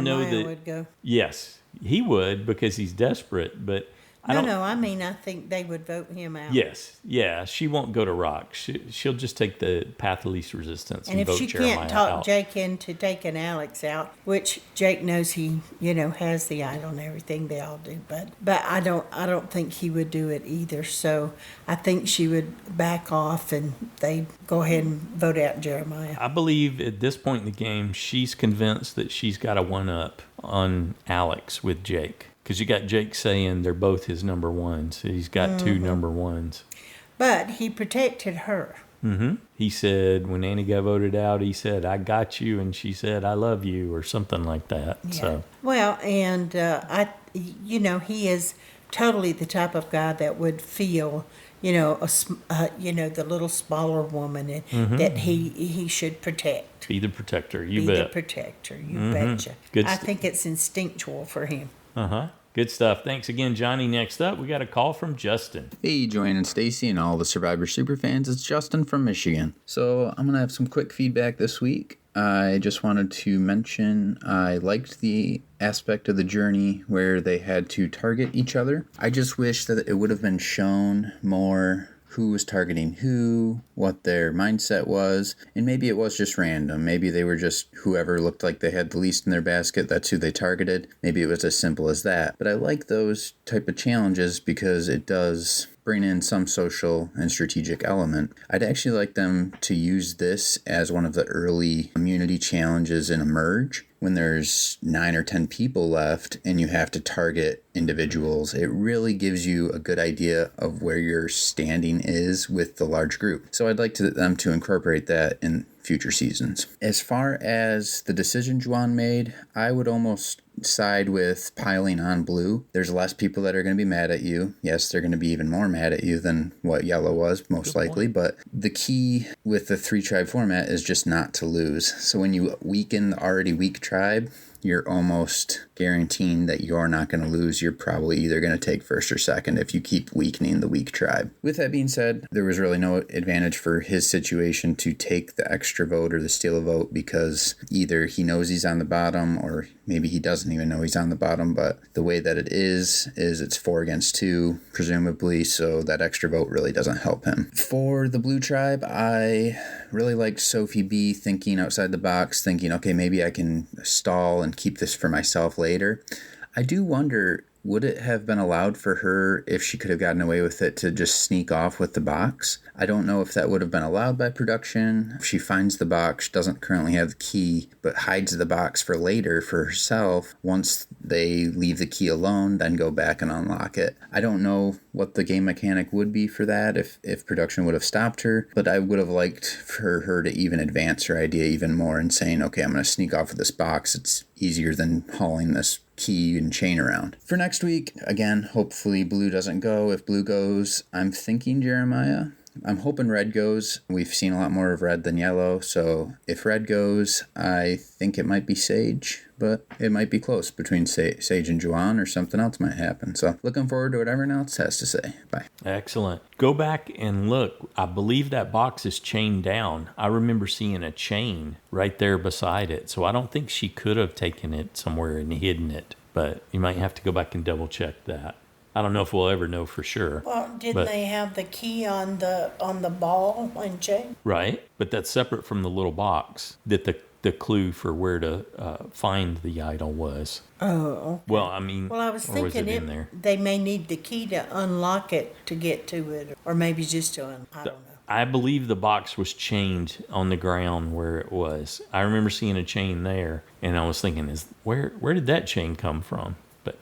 know that. Would go. Yes, he would because he's desperate, but. I think they would vote him out. Yes, yeah, she won't go to rock. She'll just take the path of least resistance and vote Jeremiah out. And if she can't talk Jake into taking Alex out, which Jake knows he, has the idol and everything, they all do, but I don't think he would do it either. So I think she would back off and they go ahead and vote out Jeremiah. I believe at this point in the game, she's convinced that she's got a one-up on Alex with Jake. Because you got Jake saying they're both his number ones. He's got 2 number ones. But he protected her. Mm-hmm. He said when Annie got voted out, he said, "I got you," and she said, "I love you," or something like that. Yeah. So well, and he is totally the type of guy that would feel, the little smaller woman and that he should protect. Be the protector. You bet. Be the protector. You betcha. I think it's instinctual for him. Good stuff. Thanks again, Johnny. Next up, we got a call from Justin. Hey, Joanne and Stacy and all the Survivor Superfans. It's Justin from Michigan. So I'm going to have some quick feedback this week. I just wanted to mention I liked the aspect of the journey where they had to target each other. I just wish that it would have been shown more who was targeting who, what their mindset was, and maybe it was just random. Maybe they were just whoever looked like they had the least in their basket, that's who they targeted. Maybe it was as simple as that. But I like those type of challenges because it does bring in some social and strategic element. I'd actually like them to use this as one of the early community challenges in Emerge. When there's 9 or 10 people left and you have to target individuals, it really gives you a good idea of where your standing is with the large group. So I'd like them to incorporate that in future seasons. As far as the decision Juan made, I would almost side with piling on blue. There's less people that are going to be mad at you. Yes, they're going to be even more mad at you than what yellow was, most likely. But the key with the 3-tribe format is just not to lose. So when you weaken the already weak tribe, you're almost guaranteeing that you're not going to lose. You're probably either going to take first or second if you keep weakening the weak tribe. With that being said, there was really no advantage for his situation to take the extra vote or the steal a vote because either he knows he's on the bottom or maybe he doesn't even know he's on the bottom. But the way that it is it's 4 against 2, presumably, so that extra vote really doesn't help him. For the blue tribe, I really liked Sophie B thinking outside the box, thinking, okay, maybe I can stall and keep this for myself later. I do wonder, would it have been allowed for her, if she could have gotten away with it, to just sneak off with the box? I don't know if that would have been allowed by production. If she finds the box, doesn't currently have the key, but hides the box for later for herself, once they leave the key alone, then go back and unlock it. I don't know what the game mechanic would be for that if production would have stopped her, but I would have liked for her to even advance her idea even more and saying, okay, I'm going to sneak off with this box. It's easier than hauling this key and chain around. For next week, again, hopefully blue doesn't go. If blue goes, I'm thinking Jeremiah. I'm hoping red goes. We've seen a lot more of red than yellow, so if red goes, I think it might be Sage, but it might be close between Sage and Juan, or something else might happen. So looking forward to what everyone else has to say. Bye. Excellent. Go back and look. I believe that box is chained down. I remember seeing a chain right there beside it, so I don't think she could have taken it somewhere and hidden it, but you might have to go back and double check that. I don't know if we'll ever know for sure. Well, didn't they have the key on the ball and chain? Right, but that's separate from the little box that the clue for where to find the idol was. Oh, okay. Well, I mean, well, I was or was thinking it in there? they may need the key to unlock it to get to it, or maybe just to I don't know. I believe the box was chained on the ground where it was. I remember seeing a chain there, and I was thinking, where did that chain come from? But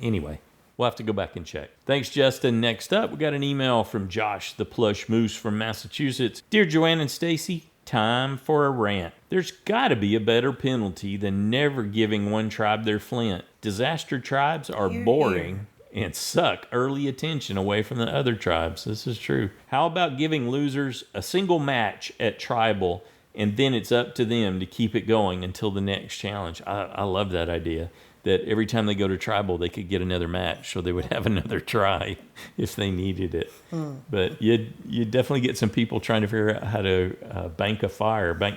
anyway. We'll have to go back and check. Thanks, Justin. Next up, we got an email from Josh, the Plush Moose from Massachusetts. Dear Joanne and Stacy, time for a rant. There's got to be a better penalty than never giving one tribe their Flint. Disaster tribes are boring and suck early attention away from the other tribes. This is true. How about giving losers a single match at tribal, and then it's up to them to keep it going until the next challenge? I love that idea. That every time they go to tribal, they could get another match, so they would have another try if they needed it. But you'd definitely get some people trying to figure out how to bank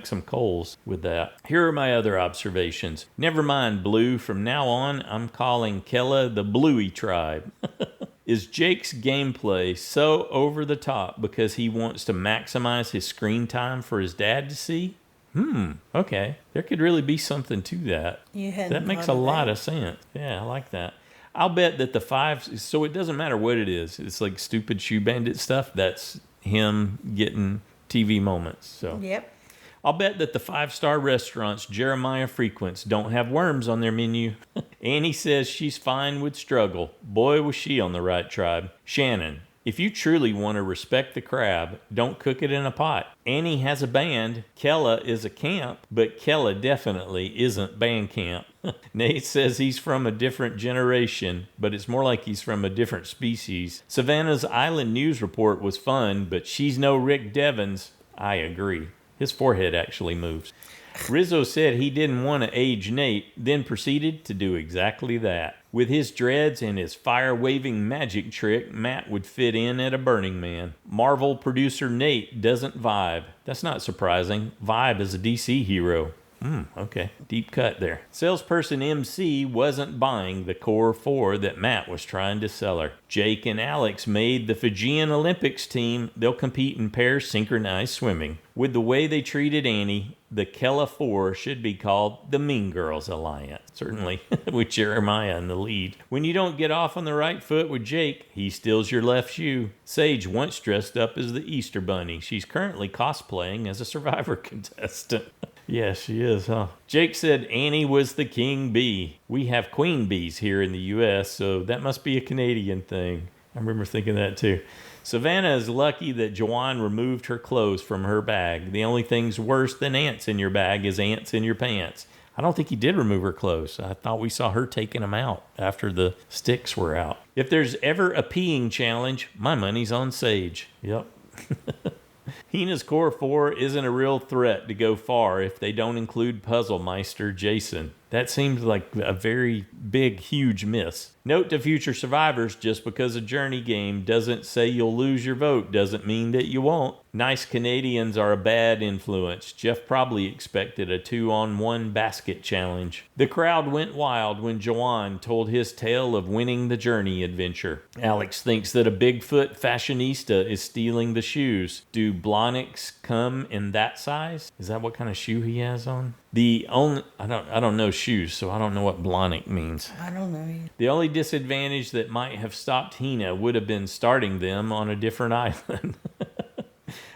some coals with that. Here are my other observations. Never mind blue. From now on, I'm calling Kella the Bluey tribe. Is Jake's gameplay so over the top because he wants to maximize his screen time for his dad to see? Okay. There could really be something to that. That makes a lot of sense. Yeah, I like that. I'll bet that the 5, so it doesn't matter what it is. It's like stupid shoe bandit stuff. That's him getting TV moments. So Yep. I'll bet that the 5-star restaurants Jeremiah frequents don't have worms on their menu. Annie says she's fine with struggle. Boy, was she on the right tribe. Shannon, if you truly want to respect the crab, don't cook it in a pot. Annie has a band. Kella is a camp, but Kella definitely isn't band camp. Nate says he's from a different generation, but it's more like he's from a different species. Savannah's Island News Report was fun, but she's no Rick Devens. I agree. His forehead actually moves. Rizzo said he didn't want to age Nate, then proceeded to do exactly that. With his dreads and his fire-waving magic trick, Matt would fit in at a Burning Man. Marvel producer Nate doesn't vibe. That's not surprising. Vibe is a DC hero. Okay. Deep cut there. Salesperson MC wasn't buying the Core 4 that Matt was trying to sell her. Jake and Alex made the Fijian Olympics team. They'll compete in pair synchronized swimming. With the way they treated Annie, the Kella 4 should be called the Mean Girls Alliance. Certainly, with Jeremiah in the lead. When you don't get off on the right foot with Jake, he steals your left shoe. Sage once dressed up as the Easter Bunny. She's currently cosplaying as a Survivor contestant. Yes, she is, huh? Jake said Annie was the king bee. We have queen bees here in the U.S., so that must be a Canadian thing. I remember thinking that too. Savannah is lucky that Joanne removed her clothes from her bag. The only thing's worse than ants in your bag is ants in your pants. I don't think he did remove her clothes. I thought we saw her taking them out after the sticks were out. If there's ever a peeing challenge, my money's on Sage. Yep. Hina's Core 4 isn't a real threat to go far if they don't include Puzzle Meister Jason. That seems like a very big, huge miss. Note to future survivors, just because a journey game doesn't say you'll lose your vote doesn't mean that you won't. Nice Canadians are a bad influence. Jeff probably expected a 2-on-1 basket challenge. The crowd went wild when Joanne told his tale of winning the journey adventure. Alex thinks that a Bigfoot fashionista is stealing the shoes. Do Blahniks come in that size? Is that what kind of shoe he has on? I don't know shoes, so I don't know what Blahnik means. I don't know either. The only disadvantage that might have stopped Hina would have been starting them on a different island.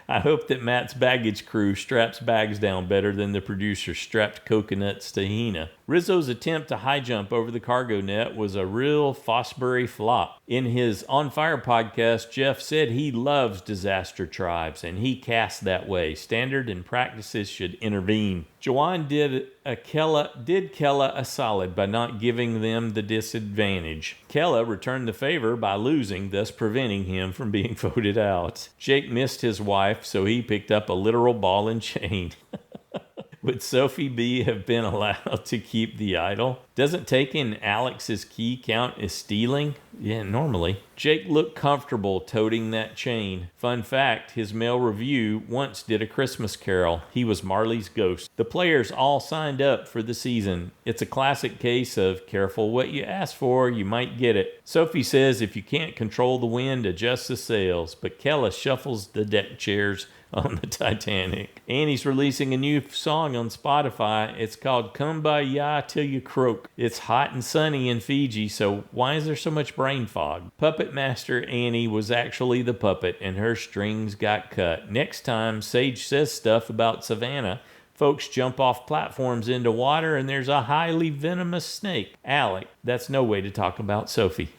I hope that Matt's baggage crew straps bags down better than the producer strapped coconuts to Hina. Rizzo's attempt to high jump over the cargo net was a real Fosbury flop. In his On Fire podcast, Jeff said he loves disaster tribes, and he cast that way. Standard and practices should intervene. Joanne did Kella a solid by not giving them the disadvantage. Kella returned the favor by losing, thus preventing him from being voted out. Jake missed his wife, so he picked up a literal ball and chain. Would Sophie B have been allowed to keep the idol? Doesn't taking Alex's key count as stealing? Yeah, normally. Jake looked comfortable toting that chain. Fun fact, his male review once did a Christmas carol. He was Marley's ghost. The players all signed up for the season. It's a classic case of careful what you ask for, you might get it. Sophie says if you can't control the wind, adjust the sails. But Kella shuffles the deck chairs on the Titanic. Annie's releasing a new song on Spotify. It's called Kumbaya Till You Croak. It's hot and sunny in Fiji, so why is there so much brain fog? Puppet Master Annie was actually the puppet, and her strings got cut. Next time Sage says stuff about Savannah, folks jump off platforms into water, and there's a highly venomous snake. Alec, that's no way to talk about Sophie.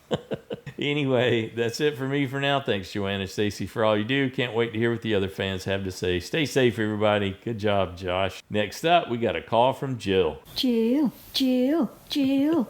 Anyway, that's it for me for now. Thanks, Joanna and Stacy, for all you do. Can't wait to hear what the other fans have to say. Stay safe, everybody. Good job, Josh. Next up, we got a call from Jill. Jill, yay!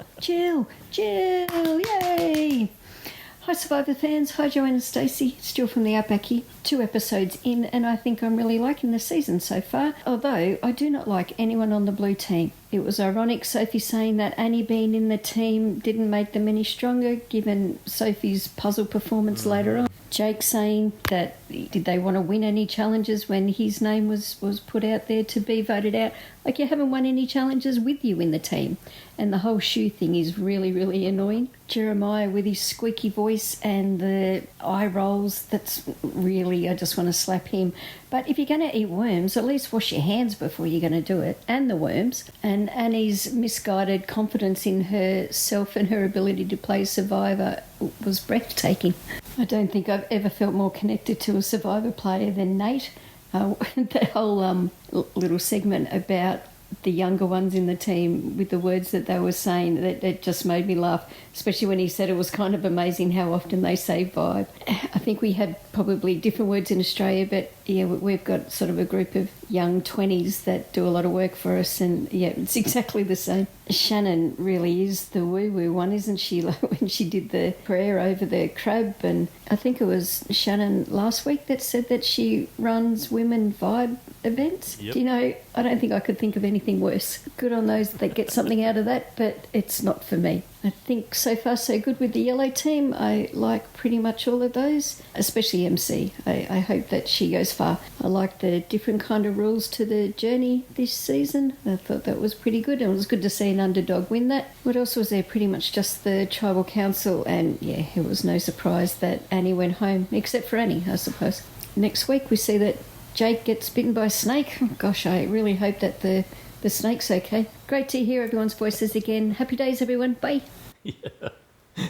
Hi Survivor fans, hi Joanne and Stacey, it's Jill from the Outback here. 2 episodes in and I think I'm really liking the season so far, although I do not like anyone on the blue team. It was ironic Sophie saying that Annie being in the team didn't make them any stronger given Sophie's puzzle performance later on. Jake saying that did they want to win any challenges when his name was put out there to be voted out. Like you haven't won any challenges with you in the team. And the whole shoe thing is really, really annoying. Jeremiah with his squeaky voice and the eye rolls, that's really, I just want to slap him. But if you're going to eat worms, at least wash your hands before you're going to do it, and the worms. And Annie's misguided confidence in herself and her ability to play Survivor was breathtaking. I don't think I've ever felt more connected to a Survivor player than Nate. That whole little segment about the younger ones in the team with the words that they were saying, that just made me laugh, especially when he said it was kind of amazing how often they say vibe. I think we have probably different words in Australia, but yeah, we've got sort of a group of young 20s that do a lot of work for us, and yeah, it's exactly the same. Shannon really is the woo-woo one, isn't she? Like when she did the prayer over the crab, and I think it was Shannon last week that said that she runs Women Vibe events. Yep. Do you know, I don't think I could think of anything worse. Good on those that get something out of that, but it's not for me. I think so far so good with the yellow team. I like pretty much all of those, especially MC. I hope that she goes far. I like the different kind of rules to the journey this season. I thought that was pretty good, and it was good to see an underdog win that. What else was there? Pretty much just the tribal council, and yeah, it was no surprise that Annie went home, except for Annie, I suppose. Next week we see that Jake gets bitten by a snake. Oh, gosh, I really hope that the snake's okay. Great to hear everyone's voices again. Happy days, everyone. Bye. Yeah,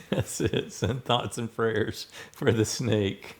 that's it. Send thoughts and prayers for the snake,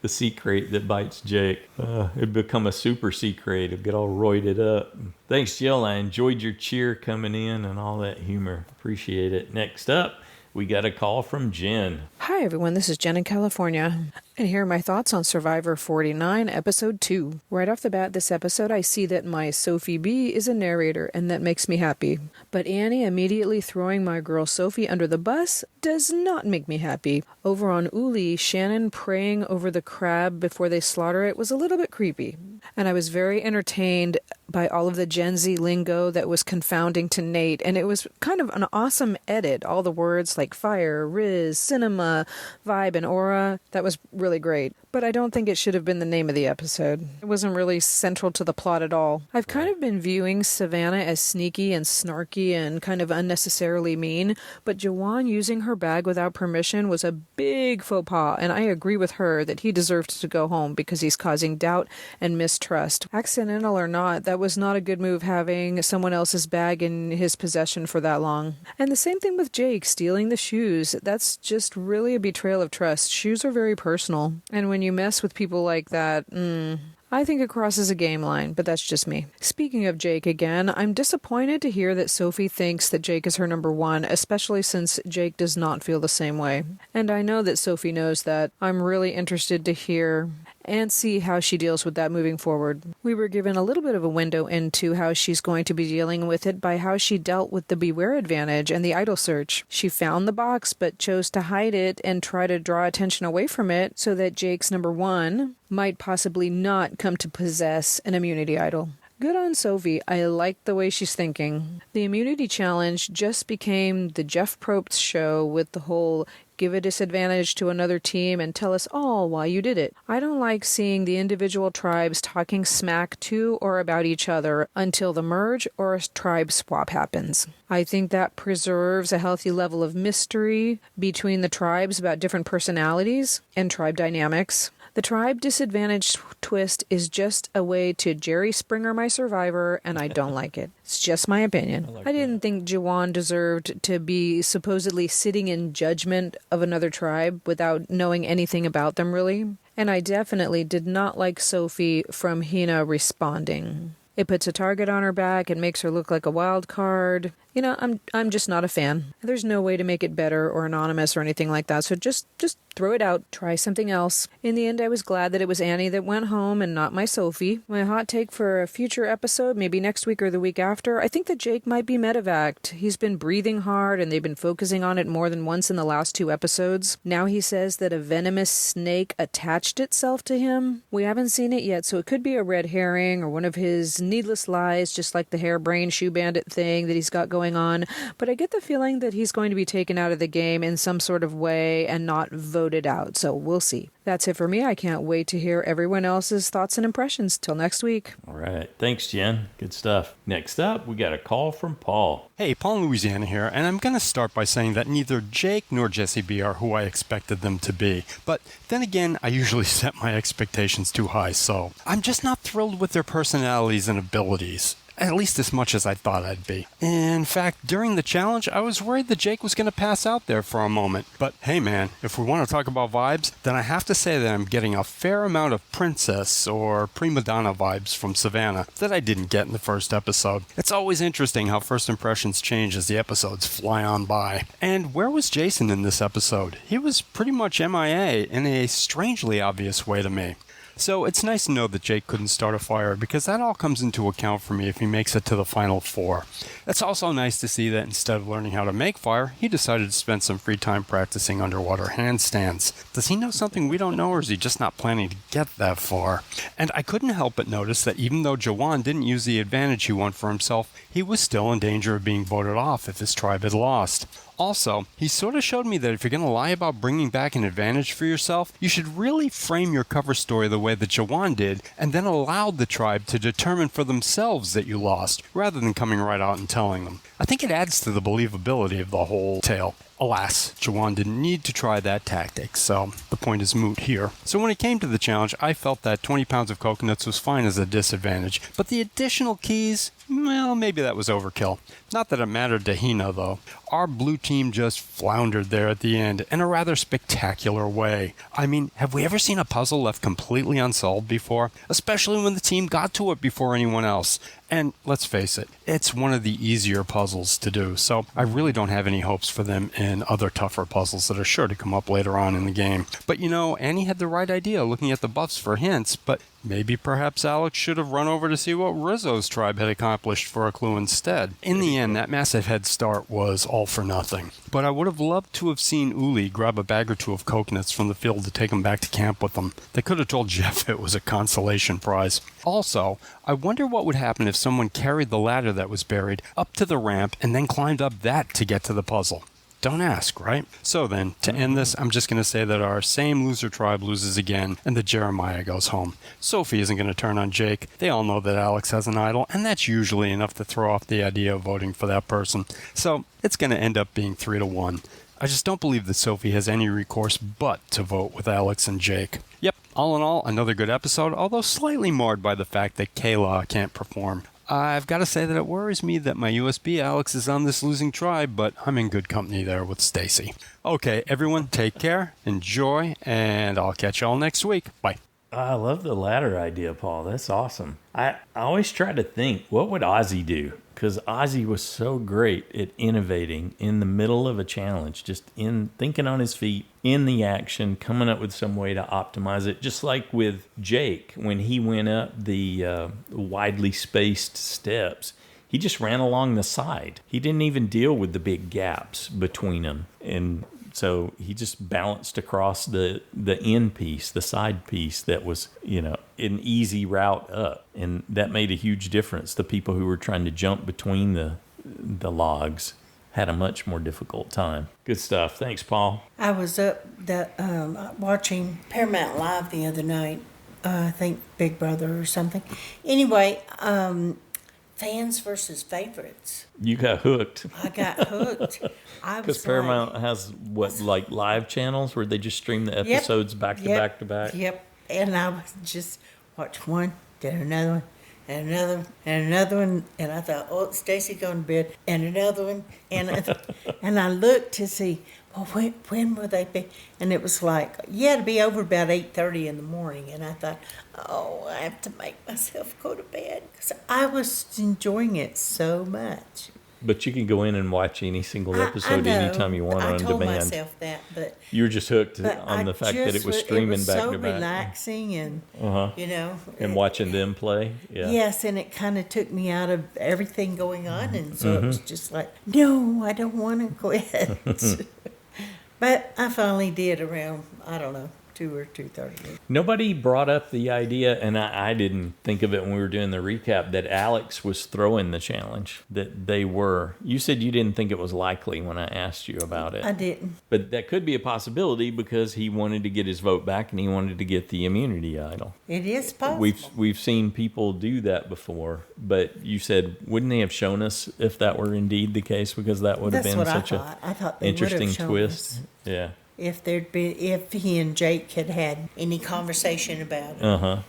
the sea crate that bites Jake. It'd become a super sea crate. It'd get all roided up. Thanks, Jill. I enjoyed your cheer coming in and all that humor. Appreciate it. Next up, we got a call from Jen. Hi, everyone. This is Jen in California. And here are my thoughts on Survivor 49, Episode 2. Right off the bat, this episode, I see that my Sophie B is a narrator, and that makes me happy. But Annie immediately throwing my girl Sophie under the bus does not make me happy. Over on Uli, Shannon praying over the crab before they slaughter it was a little bit creepy. And I was very entertained by all of the Gen Z lingo that was confounding to Nate, and it was kind of an awesome edit. All the words like fire, riz, cinema, vibe, and aura. That was really great. But I don't think it should have been the name of the episode. It wasn't really central to the plot at all. I've kind of been viewing Savannah as sneaky and snarky and kind of unnecessarily mean, but Jawan using her bag without permission was a big faux pas, and I agree with her that he deserved to go home because he's causing doubt and mistrust. Accidental or not, that was not a good move having someone else's bag in his possession for that long. And the same thing with Jake stealing the shoes. That's just really a betrayal of trust. Shoes are very personal, and when you mess with people like that, I think it crosses a game line, but that's just me. Speaking of Jake again, I'm disappointed to hear that Sophie thinks that Jake is her number one, especially since Jake does not feel the same way. And I know that Sophie knows that. I'm really interested to hear and see how she deals with that moving forward. We were given a little bit of a window into how she's going to be dealing with it by how she dealt with the Beware advantage and the idol search. She found the box but chose to hide it and try to draw attention away from it so that Jake's number one might possibly not come to possess an immunity idol. Good on Sophie. I like the way she's thinking. The immunity challenge just became the Jeff Probst show with the whole give a disadvantage to another team and tell us all why you did it. I don't like seeing the individual tribes talking smack to or about each other until the merge or a tribe swap happens. I think that preserves a healthy level of mystery between the tribes about different personalities and tribe dynamics. The tribe disadvantage twist is just a way to Jerry Springer my Survivor, and I don't like it. It's just my opinion. I didn't think Jawan deserved to be supposedly sitting in judgment of another tribe without knowing anything about them, really. And I definitely did not like Sophie from Hina responding. It puts a target on her back and makes her look like a wild card. You know, I'm just not a fan. There's no way to make it better or anonymous or anything like that, so just throw it out. Try something else. In the end, I was glad that it was Annie that went home and not my Sophie. My hot take for a future episode, maybe next week or the week after, I think that Jake might be medevaced. He's been breathing hard and they've been focusing on it more than once in the last 2 episodes. Now he says that a venomous snake attached itself to him. We haven't seen it yet, so it could be a red herring or one of his needless lies, just like the harebrained shoe bandit thing that he's got going on. But I get the feeling that he's going to be taken out of the game in some sort of way and not voted out, so we'll see. That's it for me. I can't wait to hear everyone else's thoughts and impressions. Till next week. All right. Thanks, Jen. Good stuff. Next up, we got a call from Paul. Hey, Paul in Louisiana here, and I'm going to start by saying that neither Jake nor Jesse B are who I expected them to be. But then again, I usually set my expectations too high, so I'm just not thrilled with their personalities and abilities. At least as much as I thought I'd be. In fact, during the challenge, I was worried that Jake was going to pass out there for a moment. But hey man, if we want to talk about vibes, then I have to say that I'm getting a fair amount of princess or prima donna vibes from Savannah that I didn't get in the first episode. It's always interesting how first impressions change as the episodes fly on by. And where was Jason in this episode? He was pretty much MIA in a strangely obvious way to me. So it's nice to know that Jake couldn't start a fire because that all comes into account for me if he makes it to the final 4. It's also nice to see that instead of learning how to make fire, he decided to spend some free time practicing underwater handstands. Does he know something we don't know, or is he just not planning to get that far? And I couldn't help but notice that even though Jawan didn't use the advantage he won for himself, he was still in danger of being voted off if his tribe had lost. Also, he sort of showed me that if you're going to lie about bringing back an advantage for yourself, you should really frame your cover story the way that Jawan did, and then allow the tribe to determine for themselves that you lost, rather than coming right out and telling them. I think it adds to the believability of the whole tale. Alas, Jawan didn't need to try that tactic, so the point is moot here. So when it came to the challenge, I felt that 20 pounds of coconuts was fine as a disadvantage, but the additional keys, well, maybe that was overkill. Not that it mattered to Hina, though. Our blue team just floundered there at the end in a rather spectacular way. I mean, have we ever seen a puzzle left completely unsolved before? Especially when the team got to it before anyone else. And let's face it, it's one of the easier puzzles to do, so I really don't have any hopes for them in other tougher puzzles that are sure to come up later on in the game. But you know, Annie had the right idea looking at the buffs for hints, but maybe perhaps Alex should have run over to see what Rizzo's tribe had accomplished for a clue instead. In the end, that massive head start was all for nothing. But I would have loved to have seen Uli grab a bag or two of coconuts from the field to take them back to camp with them. They could have told Jeff it was a consolation prize. Also, I wonder what would happen if someone carried the ladder that was buried up to the ramp and then climbed up that to get to the puzzle. Don't ask, right? So then, to end this, I'm just going to say that our same loser tribe loses again, and that Jeremiah goes home. Sophie isn't going to turn on Jake. They all know that Alex has an idol, and that's usually enough to throw off the idea of voting for that person. So, it's going to end up being 3-1. I just don't believe that Sophie has any recourse but to vote with Alex and Jake. Yep, all in all, another good episode, although slightly marred by the fact that Kayla can't perform. I've got to say that it worries me that my USB Alex is on this losing tribe, but I'm in good company there with Stacy. Okay, everyone, take care, enjoy, and I'll catch y'all next week. Bye. I love the ladder idea, Paul. That's awesome. I always try to think, what would Ozzy do? Because Ozzy was so great at innovating in the middle of a challenge, just in thinking on his feet, in the action, coming up with some way to optimize it. Just like with Jake, when he went up the widely spaced steps, he just ran along the side. He didn't even deal with the big gaps between them. And so he just balanced across the end piece, the side piece that was, an easy route up. And that made a huge difference. The people who were trying to jump between the logs had a much more difficult time. Good stuff. Thanks, Paul. I was up watching Paramount Live the other night. I think Big Brother or something. Anyway, fans versus favorites. You got hooked. I got hooked. Because Paramount has like live channels where they just stream the episodes back to back to back. Yep. And I was just watch one, then another one, and another one, and another one, and I thought, oh, Stacy going to bed, and another one, and I looked to see, well, when will they be? And it was like, to be over about 8:30 in the morning, and I thought, oh, I have to make myself go to bed because I was enjoying it so much. But you can go in and watch any single episode anytime you want on demand. I told myself that, but you were just hooked on the fact that it was streaming back to back. It was so relaxing, and and watching them play. Yeah. Yes, and it kind of took me out of everything going on, and so it was just like, no, I don't want to quit. But I finally did around 2 or 2:30. Nobody brought up the idea, and I didn't think of it when we were doing the recap, that Alex was throwing the challenge, that they were. You said you didn't think it was likely when I asked you about it. I didn't. But that could be a possibility because he wanted to get his vote back and he wanted to get the immunity idol. It is possible. We've seen people do that before, but you said, wouldn't they have shown us if that were indeed the case? Because that would have been such an interesting twist. Yeah. If he and Jake had any conversation about it,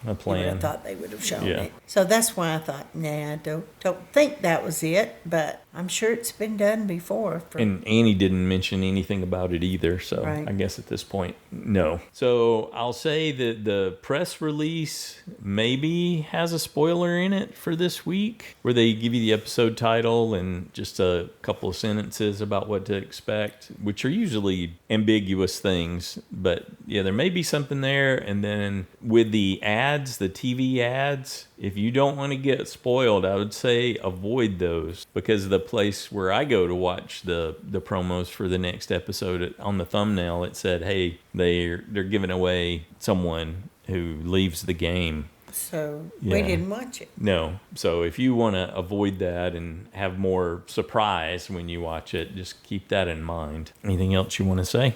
a plan. I thought they would have shown it. So that's why I thought, nah, don't think that was it. But I'm sure it's been done before. And Annie didn't mention anything about it either, so I guess at this point, no. So I'll say that the press release maybe has a spoiler in it for this week, where they give you the episode title and just a couple of sentences about what to expect, which are usually ambiguous innocuous things, but yeah, there may be something there. And then with the ads, the TV ads, if you don't want to get spoiled, I would say avoid those, because the place where I go to watch the promos for the next episode, on the thumbnail it said, hey, they're giving away someone who leaves the game. So we didn't watch it. No. So if you want to avoid that and have more surprise when you watch it, just keep that in mind. Anything else you want to say?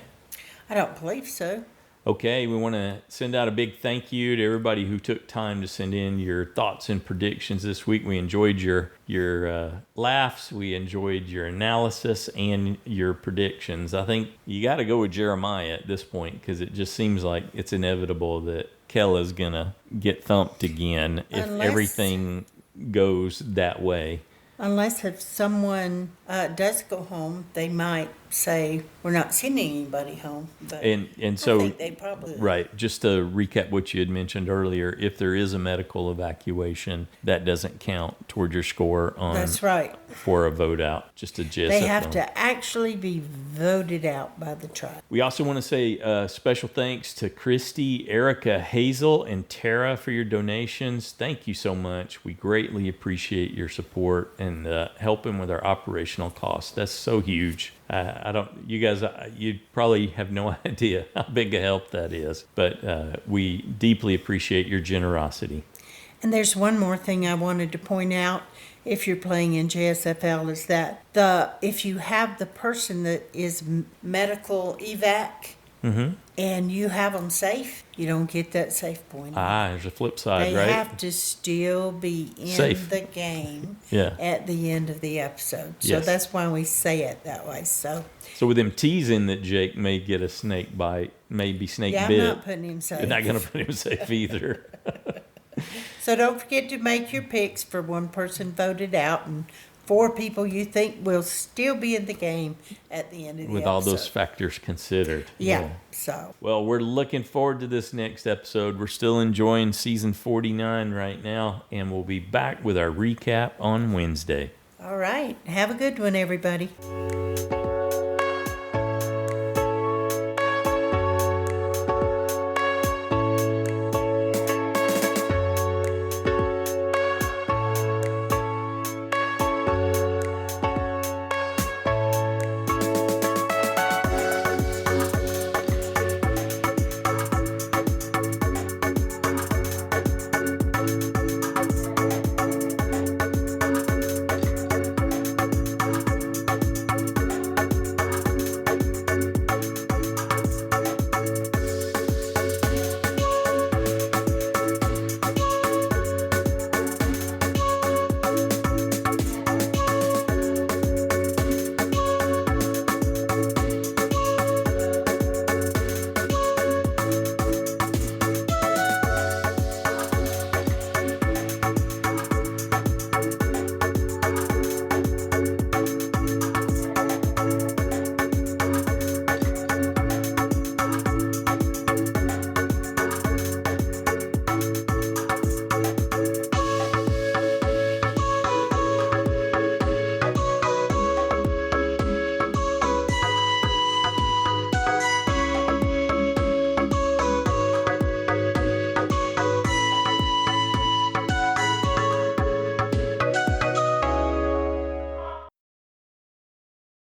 I don't believe so. Okay, we want to send out a big thank you to everybody who took time to send in your thoughts and predictions this week. We enjoyed your laughs. We enjoyed your analysis and your predictions. I think you got to go with Jeremiah at this point, because it just seems like it's inevitable that Kella's going to get thumped again if everything goes that way. Unless if someone does go home, they might say, we're not sending anybody home. But and so, I think they probably... Right, just to recap what you had mentioned earlier, if there is a medical evacuation, that doesn't count toward your score on... That's right. For a vote out, just a GSF. They have to actually be voted out by the tribe. We also want to say special thanks to Christy, Erica, Hazel, and Tara for your donations. Thank you so much. We greatly appreciate your support and helping with our operational costs. That's so huge. You probably have no idea how big a help that is, but we deeply appreciate your generosity. And there's one more thing I wanted to point out. If you're playing in JSFL, is that if you have the person that is medical evac and you have them safe, you don't get that safe point. There's a flip side, they right? They have to still be in the game at the end of the episode. So that's why we say it that way. So with them teasing that Jake may get a snake bite, maybe snake bit. I'm not putting him safe. You're not going to put him safe either. So don't forget to make your picks for one person voted out and 4 people you think will still be in the game at the end of the episode. With all those factors considered. So. Well, we're looking forward to this next episode. We're still enjoying season 49 right now, and we'll be back with our recap on Wednesday. All right. Have a good one, everybody.